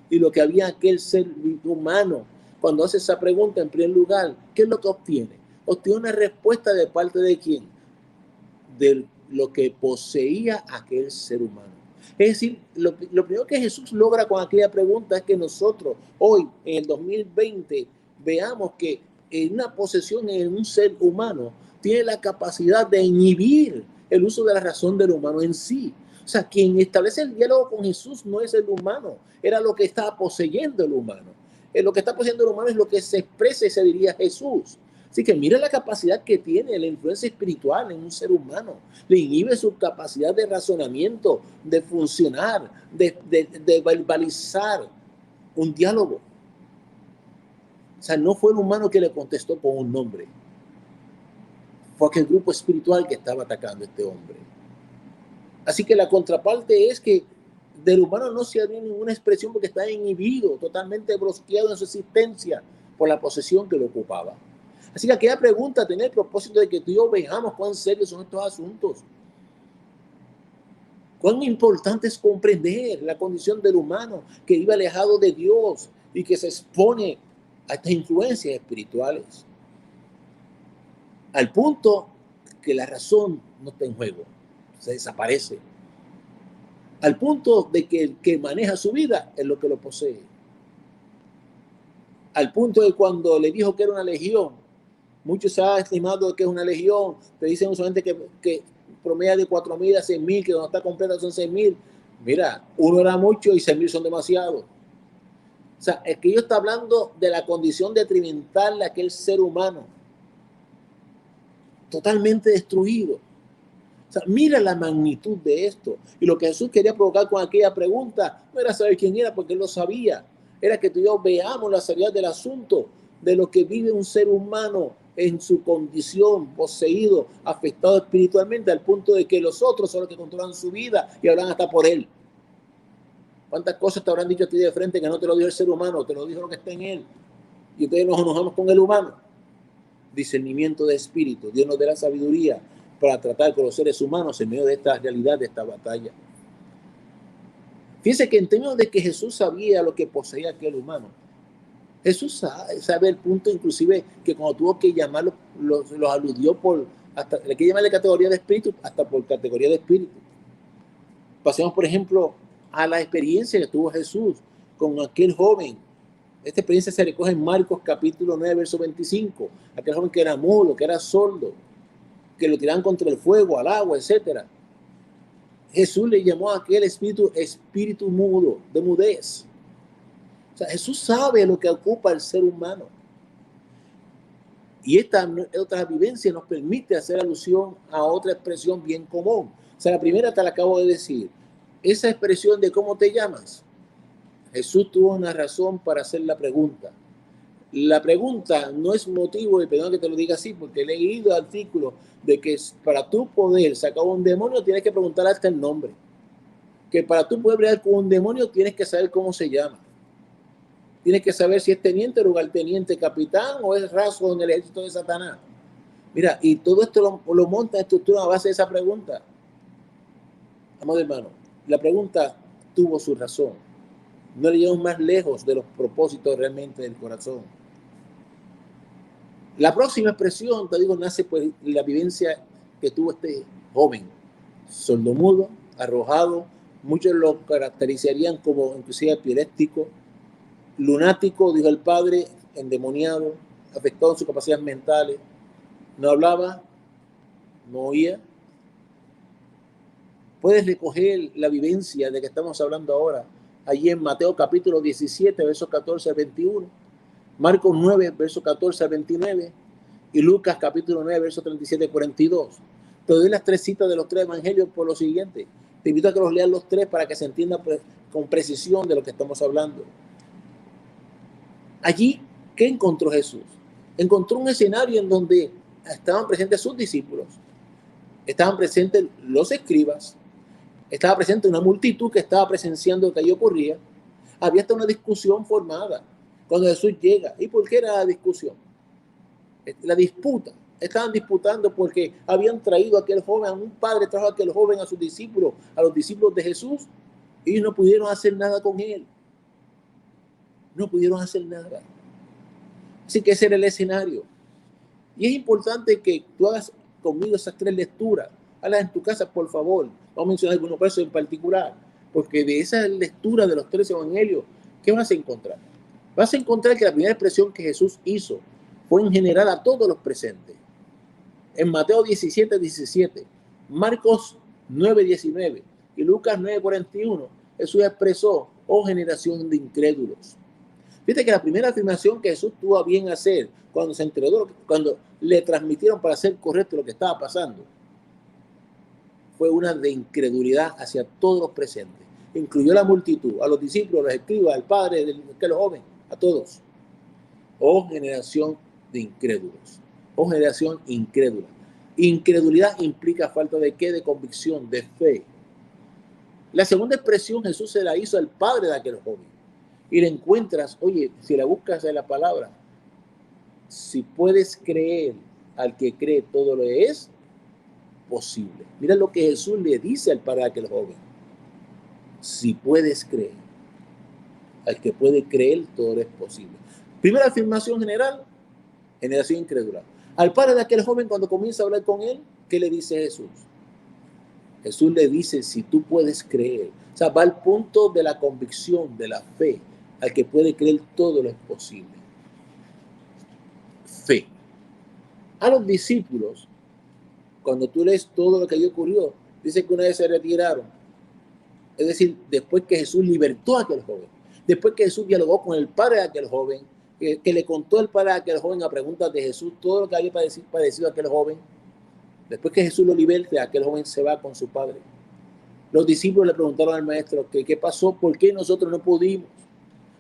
y lo que había en aquel ser humano, cuando hace esa pregunta, en primer lugar, ¿qué es lo que obtiene? Obtiene una respuesta de parte de quién, de lo que poseía aquel ser humano. Es decir, lo primero que Jesús logra con aquella pregunta es que nosotros hoy, en el 2020, veamos que una posesión en un ser humano tiene la capacidad de inhibir el uso de la razón del humano en sí. O sea, quien establece el diálogo con Jesús no es el humano, era lo que estaba poseyendo el humano. Lo que está poseyendo el humano es lo que se expresa y se diría Jesús. Así que mira la capacidad que tiene la influencia espiritual en un ser humano. Le inhibe su capacidad de razonamiento, de funcionar, de verbalizar un diálogo. O sea, no fue el humano que le contestó con un nombre. Fue aquel grupo espiritual que estaba atacando a este hombre. Así que la contraparte es que del humano no se haría ninguna expresión porque está inhibido, totalmente brosqueado en su existencia por la posesión que lo ocupaba. Así que aquella pregunta tiene el propósito de que tú y yo veamos cuán serios son estos asuntos. Cuán importante es comprender la condición del humano que vive alejado de Dios y que se expone a estas influencias espirituales. Al punto que la razón no está en juego, se desaparece. Al punto de que el que maneja su vida es lo que lo posee. Al punto de cuando le dijo que era una legión, muchos se han estimado que es una legión, te dicen usualmente que promedia de 4,000 a 6,000, que no está completa son 6,000. Mira, uno era mucho y 6,000 son demasiado. O sea, es que yo está hablando de la condición detrimental de aquel ser humano, totalmente destruido. O sea, mira la magnitud de esto. Y lo que Jesús quería provocar con aquella pregunta no era saber quién era, porque él lo sabía. Era que tú y yo veamos la seriedad del asunto, de lo que vive un ser humano en su condición, poseído, afectado espiritualmente, al punto de que los otros son los que controlan su vida y hablan hasta por él. ¿Cuántas cosas te habrán dicho a ti de frente que no te lo dijo el ser humano, te lo dijo lo que está en él? Y ustedes nos enojamos con el humano. Discernimiento de espíritu. Dios nos da la sabiduría para tratar con los seres humanos en medio de esta realidad, de esta batalla. Fíjense que en términos de que Jesús sabía lo que poseía aquel humano, Jesús sabe el punto inclusive que cuando tuvo que llamarlos, los aludió por, hasta, hay que llamarle categoría de espíritu, hasta por categoría de espíritu. Pasemos, por ejemplo, a la experiencia que tuvo Jesús con aquel joven. Esta experiencia se recoge en Marcos capítulo 9, verso 25. Aquel joven que era mudo, que era sordo, que lo tiraban contra el fuego, al agua, etc. Jesús le llamó a aquel espíritu mudo, de mudez. O sea, Jesús sabe lo que ocupa el ser humano. Y esta otra vivencia nos permite hacer alusión a otra expresión bien común. O sea, la primera te la acabo de decir. Esa expresión de cómo te llamas. Jesús tuvo una razón para hacer la pregunta. La pregunta no es motivo, y perdón que te lo diga así, porque he leído artículos de que para tú poder sacar un demonio tienes que preguntar hasta el nombre. que para tú poder bregar con un demonio tienes que saber cómo se llama. Tienes que saber si es teniente, lugarteniente, capitán o es raso en el ejército de Satanás. Mira, y todo esto lo monta en estructura a base de esa pregunta. Amado hermano, la pregunta tuvo su razón. No le llevamos más lejos de los propósitos realmente del corazón. La próxima expresión, te digo, nace pues la vivencia que tuvo este joven, sordomudo, arrojado. Muchos lo caracterizarían como inclusive epiléptico, lunático, dijo el padre, endemoniado, afectado en sus capacidades mentales. No hablaba, no oía. Puedes recoger la vivencia de que estamos hablando ahora, allí en Mateo capítulo 17, versos 14 al 21, Marcos 9, versos 14 al 29, y Lucas capítulo 9, versos 37 al 42. Te doy las tres citas de los tres evangelios por lo siguiente. Te invito a que los leas los tres para que se entienda con precisión de lo que estamos hablando. Allí, ¿qué encontró Jesús? Encontró un escenario en donde estaban presentes sus discípulos, estaban presentes los escribas, estaba presente una multitud que estaba presenciando lo que allí ocurría. Había hasta una discusión formada cuando Jesús llega. ¿Y por qué era la discusión? La disputa. Estaban disputando porque habían traído a aquel joven, un padre trajo a aquel joven a sus discípulos, a los discípulos de Jesús, y ellos no pudieron hacer nada con él. No pudieron hacer nada. Así que ese era el escenario. Y es importante que tú hagas conmigo esas tres lecturas. Hazlas en tu casa, por favor. Vamos a mencionar algunos versos en particular, porque de esa lectura de los tres evangelios, ¿qué vas a encontrar? Vas a encontrar que la primera expresión que Jesús hizo fue en general a todos los presentes. En Mateo 17, 17, Marcos 9, 19 y Lucas 9, 41, Jesús expresó, oh generación de incrédulos. Fíjate que la primera afirmación que Jesús tuvo a bien hacer cuando se enteró, cuando le transmitieron para hacer correcto lo que estaba pasando, fue una de incredulidad hacia todos los presentes. Incluyó a la multitud, a los discípulos, a los escribas, al padre, a los jóvenes, a todos. Oh generación de incrédulos. Oh generación incrédula. Incredulidad implica falta de qué, de convicción, de fe. La segunda expresión Jesús se la hizo al padre de aquel joven. Y le encuentras, oye, si la buscas en la palabra, si puedes creer al que cree, todo lo es posible. Mira lo que Jesús le dice al padre de aquel joven. Si puedes creer, al que puede creer, todo es posible. Primera afirmación general, generación incrédula. Al padre de aquel joven, cuando comienza a hablar con él, ¿qué le dice Jesús? Jesús le dice, si tú puedes creer. O sea, va al punto de la convicción, de la fe. Al que puede creer, todo lo es posible. Fe. A los discípulos, cuando tú lees todo lo que allí ocurrió, dice que una vez se retiraron. Es decir, después que Jesús libertó a aquel joven, después que Jesús dialogó con el padre de aquel joven, que le contó el padre de aquel joven a preguntas de Jesús, todo lo que había padecido aquel joven, después que Jesús lo liberte, aquel joven se va con su padre. Los discípulos le preguntaron al maestro, ¿qué pasó? ¿Por qué nosotros no pudimos?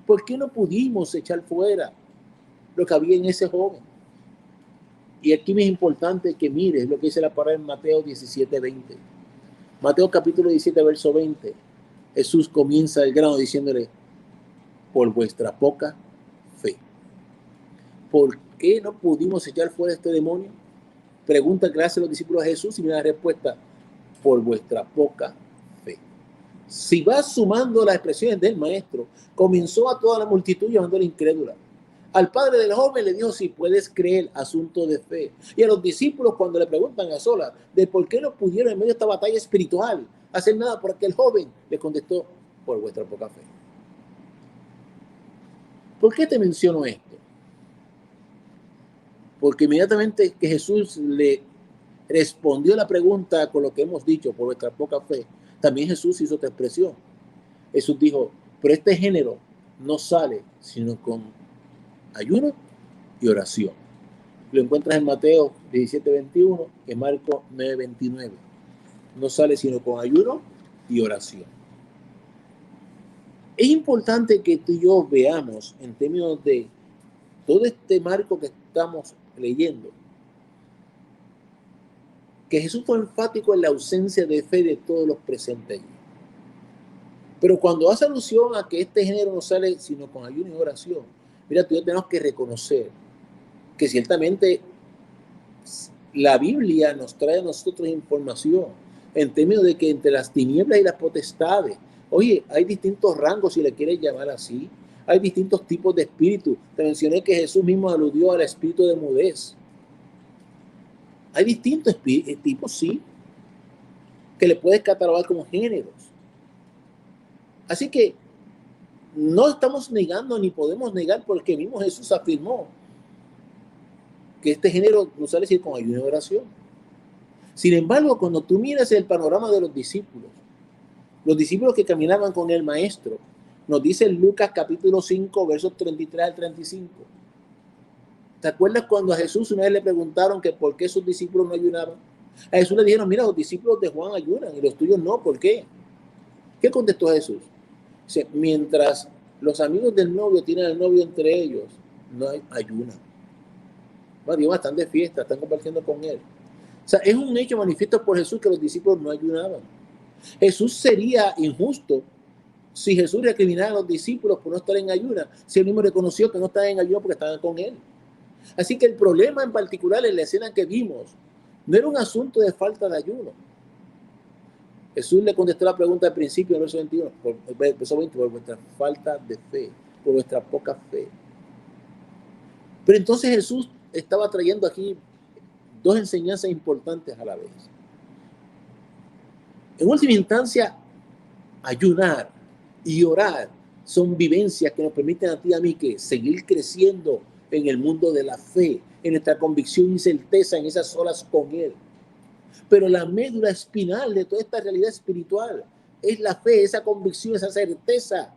¿Por qué no pudimos echar fuera lo que había en ese joven? Y aquí es importante que mires lo que dice la palabra en Mateo 17, 20. Mateo capítulo 17, verso 20. Jesús comienza el grano diciéndole, por vuestra poca fe. ¿Por qué no pudimos echar fuera este demonio? Pregunta que le hacen los discípulos a Jesús y mira la respuesta, por vuestra poca fe. Si vas sumando las expresiones del maestro, comenzó a toda la multitud llamándola incrédula. Al padre del joven le dijo, si puedes creer, asunto de fe. Y a los discípulos, cuando le preguntan a solas de por qué no pudieron en medio de esta batalla espiritual hacer nada por aquel joven, le contestó, por vuestra poca fe. ¿Por qué te menciono esto? Porque inmediatamente que Jesús le respondió la pregunta con lo que hemos dicho, por vuestra poca fe, también Jesús hizo otra expresión. Jesús dijo, pero este género no sale sino con ayuno y oración. Lo encuentras en Mateo 17, 21 y en Marcos 9, 29. No sale sino con ayuno y oración. Es importante que tú y yo veamos en términos de todo este marco que estamos leyendo, que Jesús fue enfático en la ausencia de fe de todos los presentes allí. Pero cuando hace alusión a que este género no sale sino con ayuno y oración, mira, tú y yo tenemos que reconocer que ciertamente la Biblia nos trae a nosotros información en términos de que entre las tinieblas y las potestades, oye, hay distintos rangos, si le quieres llamar así, hay distintos tipos de espíritu. Te mencioné que Jesús mismo aludió al espíritu de mudez. Hay distintos tipos, sí, que le puedes catalogar como géneros. Así que no estamos negando ni podemos negar, porque mismo Jesús afirmó que este género no sale decir con ayuno y oración. Sin embargo, cuando tú miras el panorama de los discípulos que caminaban con el maestro, nos dice en Lucas capítulo 5, versos 33 al 35. ¿Te acuerdas cuando a Jesús una vez le preguntaron que por qué sus discípulos no ayunaban? A Jesús le dijeron, mira, los discípulos de Juan ayunan y los tuyos no, ¿por qué? ¿Qué contestó Jesús? Dice, mientras los amigos del novio tienen al novio entre ellos, no hay ayuna. Bueno, están de fiesta, están compartiendo con él. O sea, es un hecho manifiesto por Jesús que los discípulos no ayunaban. Jesús sería injusto si Jesús recriminara a los discípulos por no estar en ayuna, si él mismo reconoció que no estaban en ayuno porque estaban con él. Así que el problema en particular en la escena que vimos no era un asunto de falta de ayuno. Jesús le contestó la pregunta al principio, en el verso 21, verso 20, por vuestra falta de fe, por vuestra poca fe. Pero entonces Jesús estaba trayendo aquí dos enseñanzas importantes a la vez. En última instancia, ayunar y orar son vivencias que nos permiten a ti y a mí que seguir creciendo en el mundo de la fe, en nuestra convicción y certeza en esas horas con Él. Pero la médula espinal de toda esta realidad espiritual es la fe, esa convicción, esa certeza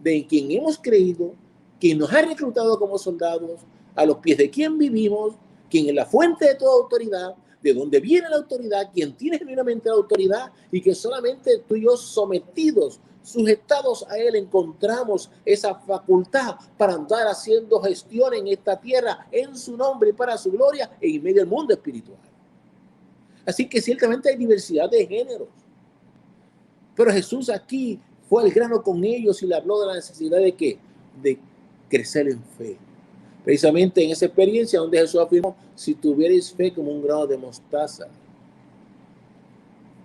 de quien hemos creído, quien nos ha reclutado como soldados, a los pies de quien vivimos, quien es la fuente de toda autoridad, de dónde viene la autoridad, quien tiene genuinamente la autoridad, y que solamente tú y yo sometidos, sujetados a Él, encontramos esa facultad para andar haciendo gestión en esta tierra, en su nombre y para su gloria, en medio del mundo espiritual. Así que ciertamente hay diversidad de géneros. Pero Jesús aquí fue al grano con ellos y le habló de la necesidad de ¿qué? De crecer en fe. Precisamente en esa experiencia donde Jesús afirmó, si tuvierais fe como un grano de mostaza,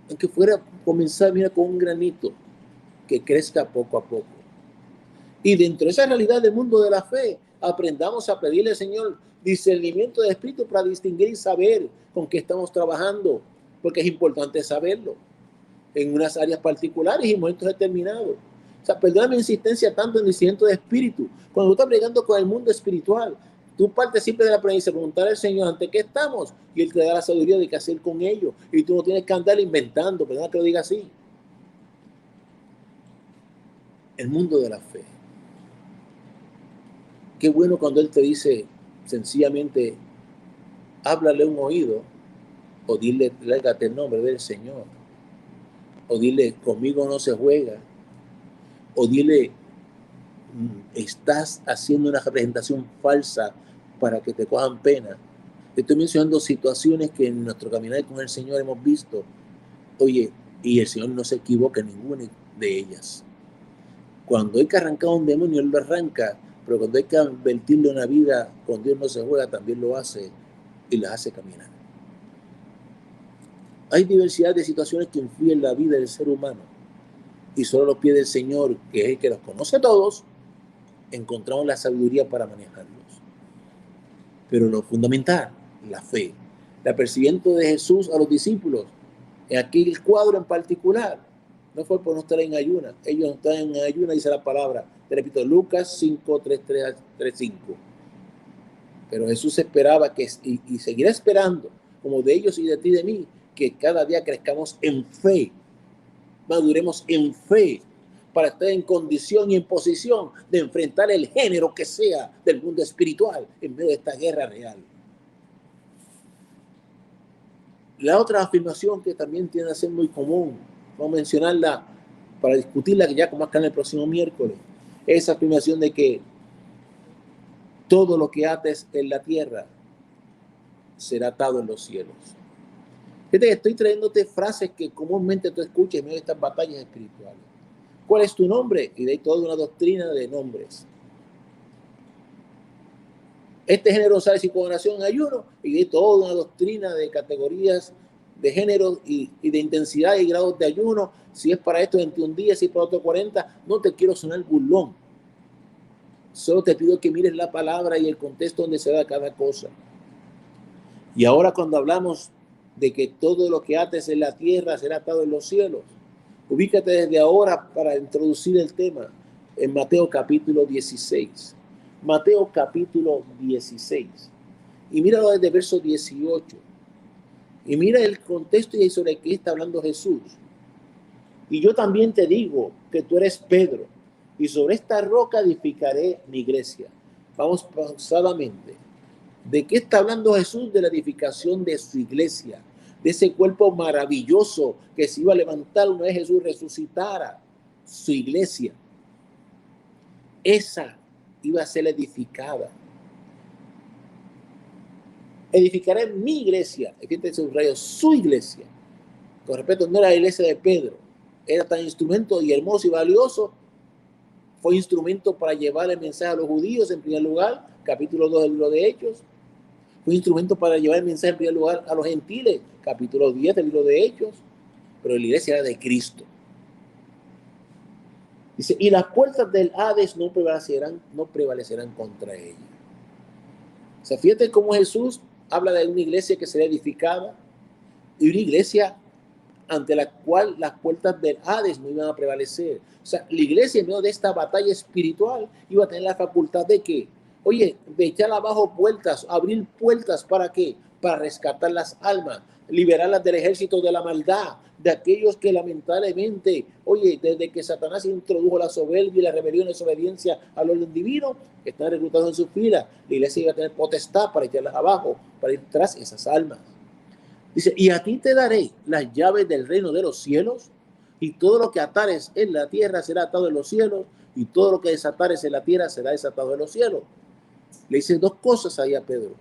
aunque fuera comenzar, mira, con un granito, que crezca poco a poco. Y dentro de esa realidad del mundo de la fe, aprendamos a pedirle al Señor discernimiento de espíritu para distinguir y saber con qué estamos trabajando, porque es importante saberlo en unas áreas particulares y momentos determinados. O sea, perdona mi insistencia tanto en discernimiento de espíritu. Cuando tú estás bregando con el mundo espiritual, tú partes siempre de la premisa de preguntar al Señor ante qué estamos y Él te da la sabiduría de qué hacer con ellos. Y tú no tienes que andar inventando, perdona que lo diga así. El mundo de la fe. Qué bueno cuando Él te dice sencillamente, háblale un oído o dile, lárgate el nombre del Señor. O dile, conmigo no se juega. O dile, estás haciendo una representación falsa para que te cojan pena. Te estoy mencionando situaciones que en nuestro caminar con el Señor hemos visto. Oye, y el Señor no se equivoca en ninguna de ellas. Cuando hay que arrancar a un demonio, Él lo arranca, pero cuando hay que invertirle una vida, con Dios no se juega, también lo hace y las hace caminar. Hay diversidad de situaciones que influyen en la vida del ser humano y solo los pies del Señor, que es el que los conoce a todos, encontramos la sabiduría para manejarlos. Pero lo fundamental, la fe. El apercibimiento de Jesús a los discípulos, en aquel cuadro en particular, no fue por no estar en ayuna. Ellos no están en ayuna, dice la palabra. Te repito, Lucas 5, 3, 5. Pero Jesús esperaba que, y seguirá esperando, como de ellos y de ti y de mí, que cada día crezcamos en fe, maduremos en fe, para estar en condición y en posición de enfrentar el género que sea del mundo espiritual en medio de esta guerra real. La otra afirmación que también tiende a ser muy común, vamos a mencionarla para discutirla ya con más calma el próximo miércoles, esa afirmación de que todo lo que ates en la tierra será atado en los cielos. Fíjate que estoy trayéndote frases que comúnmente tú escuchas en medio de estas batallas espirituales. ¿cuál es tu nombre? Y de ahí toda una doctrina de nombres. Este género sabe si con oración en ayuno, y de ahí toda una doctrina de categorías de género y de intensidad y grados de ayuno. Si es para esto 21 días, si es para otro 40, no te quiero sonar burlón. Solo te pido que mires la palabra y el contexto donde se da cada cosa. Y ahora cuando hablamos de que todo lo que ates en la tierra será atado en los cielos, ubícate desde ahora para introducir el tema en Mateo capítulo 16. Mateo capítulo 16. Y míralo desde verso 18. Y mira el contexto y sobre qué está hablando Jesús. Y yo también te digo que tú eres Pedro, y sobre esta roca edificaré mi iglesia. Vamos pausadamente. ¿De qué está hablando Jesús? De la edificación de su iglesia, de ese cuerpo maravilloso que se iba a levantar una vez Jesús resucitara, su iglesia. Esa iba a ser edificada. Edificaré mi iglesia. Fíjense un rayo, su iglesia. Con respeto, no era la iglesia de Pedro. Era tan instrumento y hermoso y valioso. Fue instrumento para llevar el mensaje a los judíos en primer lugar, capítulo 2 del libro de Hechos. Fue instrumento para llevar el mensaje en primer lugar a los gentiles, capítulo 10 del libro de Hechos. Pero la iglesia era de Cristo. Dice, y las puertas del Hades no prevalecerán contra ella. O sea, fíjate cómo Jesús habla de una iglesia que será edificada y una iglesia ante la cual las puertas del Hades no iban a prevalecer. O sea, la iglesia en medio de esta batalla espiritual iba a tener la facultad de ¿qué? Oye, de echar abajo puertas, abrir puertas, ¿para qué? Para rescatar las almas, liberarlas del ejército de la maldad, de aquellos que lamentablemente, oye, desde que Satanás introdujo la soberbia y la rebelión y la desobediencia al orden divino, están reclutados en sus filas. La iglesia iba a tener potestad para echarlas abajo, para ir tras esas almas. Dice, y a ti te daré las llaves del reino de los cielos, y todo lo que atares en la tierra será atado en los cielos, y todo lo que desatares en la tierra será desatado en los cielos. Le dice dos cosas ahí a Pedro,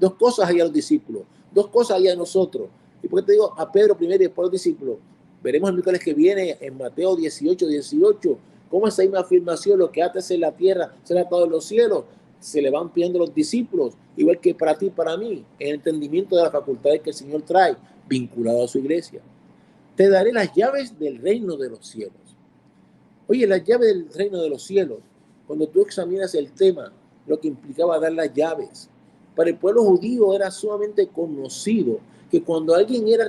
dos cosas ahí a los discípulos, dos cosas ahí a nosotros. ¿Y por qué te digo a Pedro primero y después a los discípulos? Veremos el miércoles que viene en Mateo 18, cómo esa misma afirmación, lo que ates en la tierra será atado en los cielos, se le van pidiendo los discípulos, igual que para ti y para mí, en el entendimiento de las facultades que el Señor trae, vinculado a su iglesia. Te daré las llaves del reino de los cielos. Oye, las llaves del reino de los cielos, cuando tú examinas el tema, lo que implicaba dar las llaves, para el pueblo judío era sumamente conocido que cuando alguien era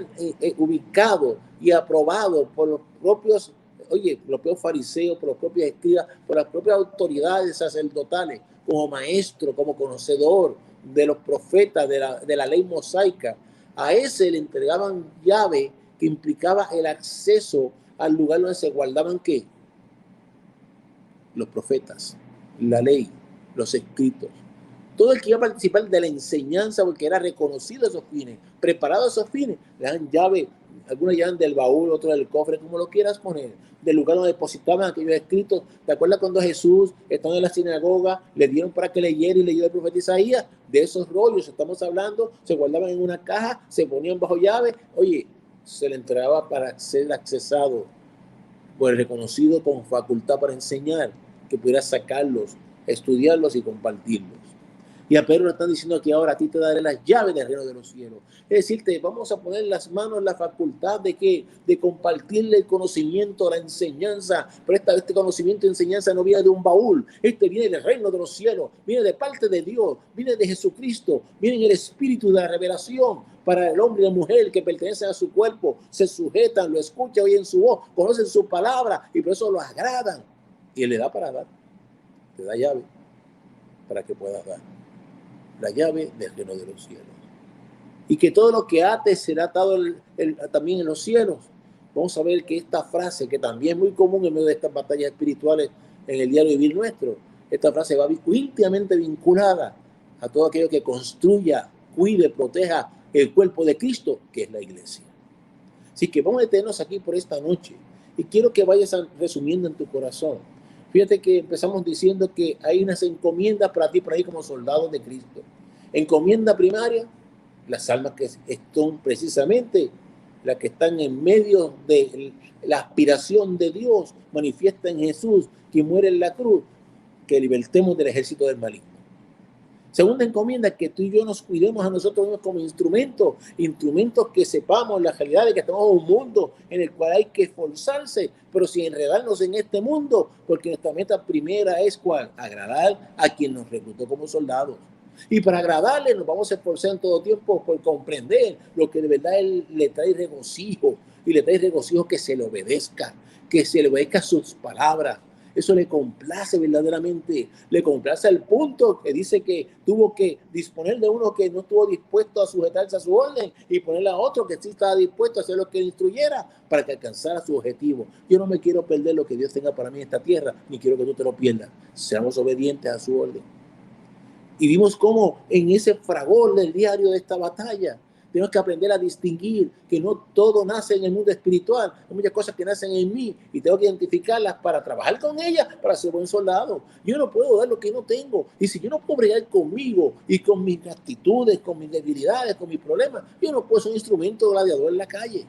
ubicado y aprobado por los propios, los propios fariseos, por los propios escribas, por las propias autoridades sacerdotales, como maestro, como conocedor de los profetas, de la ley mosaica, a ese le entregaban llave que implicaba el acceso al lugar donde se guardaban ¿qué? Los profetas, la ley, los escritos. Todo el que iba a participar de la enseñanza porque era reconocido a esos fines, preparado a esos fines, le dan llave, algunos llaman del baúl, otros del cofre, como lo quieras poner, del lugar donde depositaban aquellos escritos. ¿Te acuerdas cuando Jesús, estando en la sinagoga, le dieron para que leyera y leyó el profeta Isaías? De esos rollos estamos hablando, se guardaban en una caja, se ponían bajo llave, oye, se le entregaba para ser accesado por el reconocido con facultad para enseñar, que pudiera sacarlos, estudiarlos y compartirlos. Y a Pedro le están diciendo aquí ahora, a ti te daré las llaves del reino de los cielos. Es decir, te vamos a poner en las manos la facultad de que de compartirle el conocimiento, la enseñanza. Pero este conocimiento y enseñanza no viene de un baúl. Este viene del reino de los cielos. Viene de parte de Dios. Viene de Jesucristo. Viene en el espíritu de la revelación para el hombre y la mujer que pertenecen a su cuerpo. Se sujetan, lo escuchan, oyen su voz, conocen su palabra y por eso lo agradan. Y él le da para dar. Te da llave para que puedas dar. La llave del reino de los cielos. Y que todo lo que ates será atado también en los cielos. Vamos a ver que esta frase, que también es muy común en medio de estas batallas espirituales en el diario vivir nuestro, esta frase va íntimamente vinculada a todo aquello que construya, cuide, proteja el cuerpo de Cristo, que es la iglesia. Así que vamos a detenernos aquí por esta noche. Y quiero que vayas resumiendo en tu corazón. Fíjate que empezamos diciendo que hay unas encomiendas para ti, por ahí como soldados de Cristo. Encomienda primaria, las almas que están precisamente las que están en medio de la aspiración de Dios manifiesta en Jesús, que muere en la cruz, que libertemos del ejército del maligno. Segunda encomienda, que tú y yo nos cuidemos a nosotros mismos como instrumentos que sepamos la realidad de que estamos en un mundo en el cual hay que esforzarse, pero sin enredarnos en este mundo, porque nuestra meta primera es ¿cuál? Agradar a quien nos reclutó como soldados. Y para agradarle nos vamos a esforzar en todo tiempo por comprender lo que de verdad él le trae regocijo, y le trae regocijo que se le obedezca sus palabras. Eso le complace verdaderamente, le complace al punto que dice que tuvo que disponer de uno que no estuvo dispuesto a sujetarse a su orden y ponerle a otro que sí estaba dispuesto a hacer lo que le instruyera para que alcanzara su objetivo. Yo no me quiero perder lo que Dios tenga para mí en esta tierra, ni quiero que tú te lo pierdas. Seamos obedientes a su orden. Y vimos cómo en ese fragor del diario de esta batalla tenemos que aprender a distinguir que no todo nace en el mundo espiritual. Hay muchas cosas que nacen en mí y tengo que identificarlas para trabajar con ellas, para ser buen soldado. Yo no puedo dar lo que no tengo. Y si yo no puedo bregar conmigo y con mis actitudes, con mis debilidades, con mis problemas, yo no puedo ser un instrumento gladiador en la calle.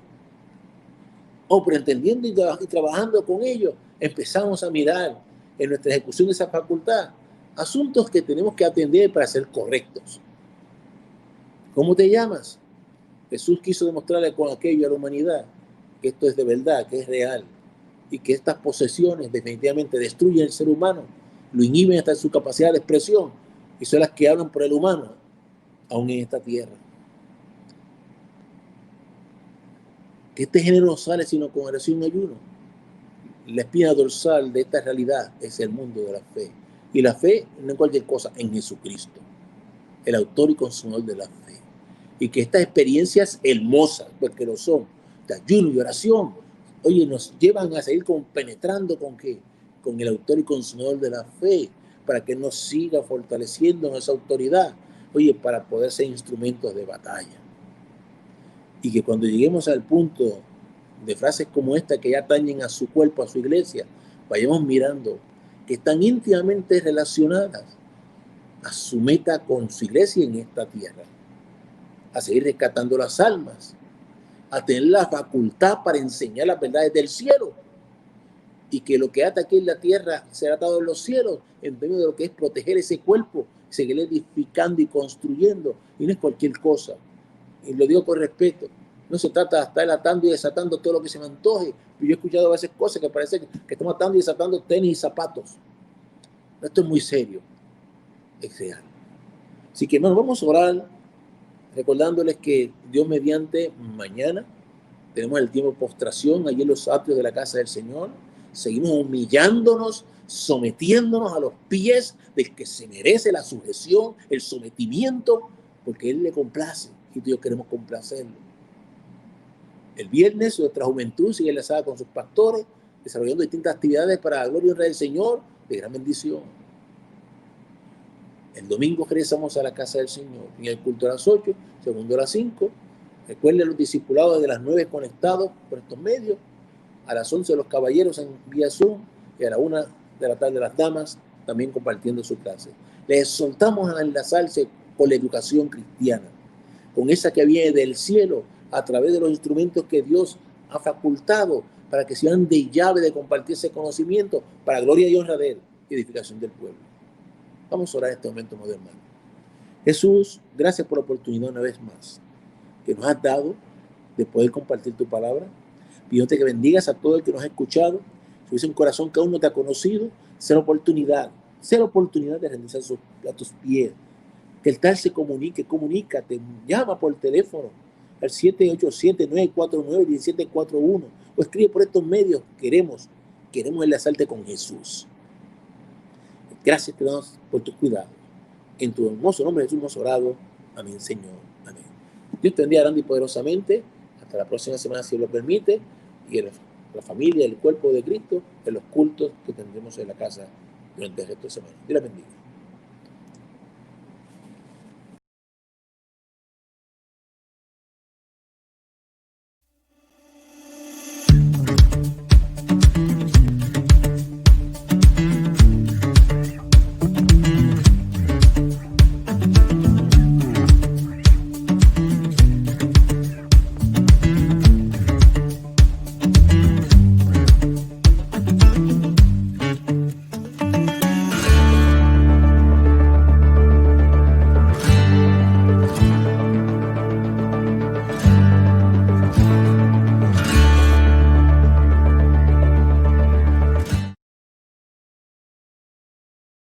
O por entendiendo y trabajando con ellos, empezamos a mirar en nuestra ejecución de esa facultad asuntos que tenemos que atender para ser correctos. ¿Cómo te llamas? Jesús quiso demostrarle con aquello a la humanidad que esto es de verdad, que es real, y que estas posesiones definitivamente destruyen al ser humano, lo inhiben hasta su capacidad de expresión, y son las que hablan por el humano, aún en esta tierra. Que este género no sale sino con oración y ayuno. La espina dorsal de esta realidad es el mundo de la fe. Y la fe no en cualquier cosa, en Jesucristo, el autor y consumador de la fe. Y que estas experiencias hermosas, porque lo son, de ayuno y oración, oye, nos llevan a seguir penetrando con el autor y consumador de la fe, para que nos siga fortaleciendo en esa autoridad, oye, para poder ser instrumentos de batalla. Y que cuando lleguemos al punto de frases como esta que ya atañen a su cuerpo, a su iglesia, vayamos mirando que están íntimamente relacionadas a su meta con su iglesia en esta tierra, a seguir rescatando las almas, a tener la facultad para enseñar las verdades del cielo, y que lo que ata aquí en la tierra será atado en los cielos, en términos de lo que es proteger ese cuerpo, seguir edificando y construyendo, y no es cualquier cosa. Y lo digo con respeto, no se trata de estar atando y desatando todo lo que se me antoje. Yo he escuchado a veces cosas que parece que estamos atando y desatando tenis y zapatos. Esto es muy serio, es real. Así que, hermanos, vamos a orar recordándoles que Dios mediante mañana tenemos el tiempo de postración allí en los atrios de la casa del Señor. Seguimos humillándonos, sometiéndonos a los pies del que se merece la sujeción, el sometimiento, porque Él le complace y tú y yo queremos complacerlo. El viernes nuestra juventud sigue enlazada con sus pastores, desarrollando distintas actividades para la gloria y honra del Señor, de gran bendición. El domingo regresamos a la casa del Señor, en el culto a las 8, segundo a las 5. Recuerden los discipulados de las 9 conectados por estos medios, a las 11 los caballeros en vía Zoom, y a la 1 de la tarde las damas también compartiendo su clase. Les exhortamos a enlazarse con la educación cristiana, con esa que viene del cielo, a través de los instrumentos que Dios ha facultado para que sean de llave de compartir ese conocimiento para gloria y honra de Él y edificación del pueblo. Vamos a orar en este momento, hermano. Jesús, gracias por la oportunidad una vez más que nos has dado de poder compartir tu palabra. Pidiéndote que bendigas a todo el que nos ha escuchado. Si hubiese un corazón que aún no te ha conocido, sea la oportunidad de rendirse a tus pies. Que el tal se comunícate, llama por teléfono al 787-949-1741 o escribe por estos medios. Queremos enlazarte con Jesús. Gracias te damos por tu cuidado. En tu hermoso nombre Jesús hemos orado. Amén, Señor. Amén. Dios te bendiga grande y poderosamente. Hasta la próxima semana, si lo permite. Y en la familia, el cuerpo de Cristo, en los cultos que tendremos en la casa durante el resto de semana. Dios la bendiga.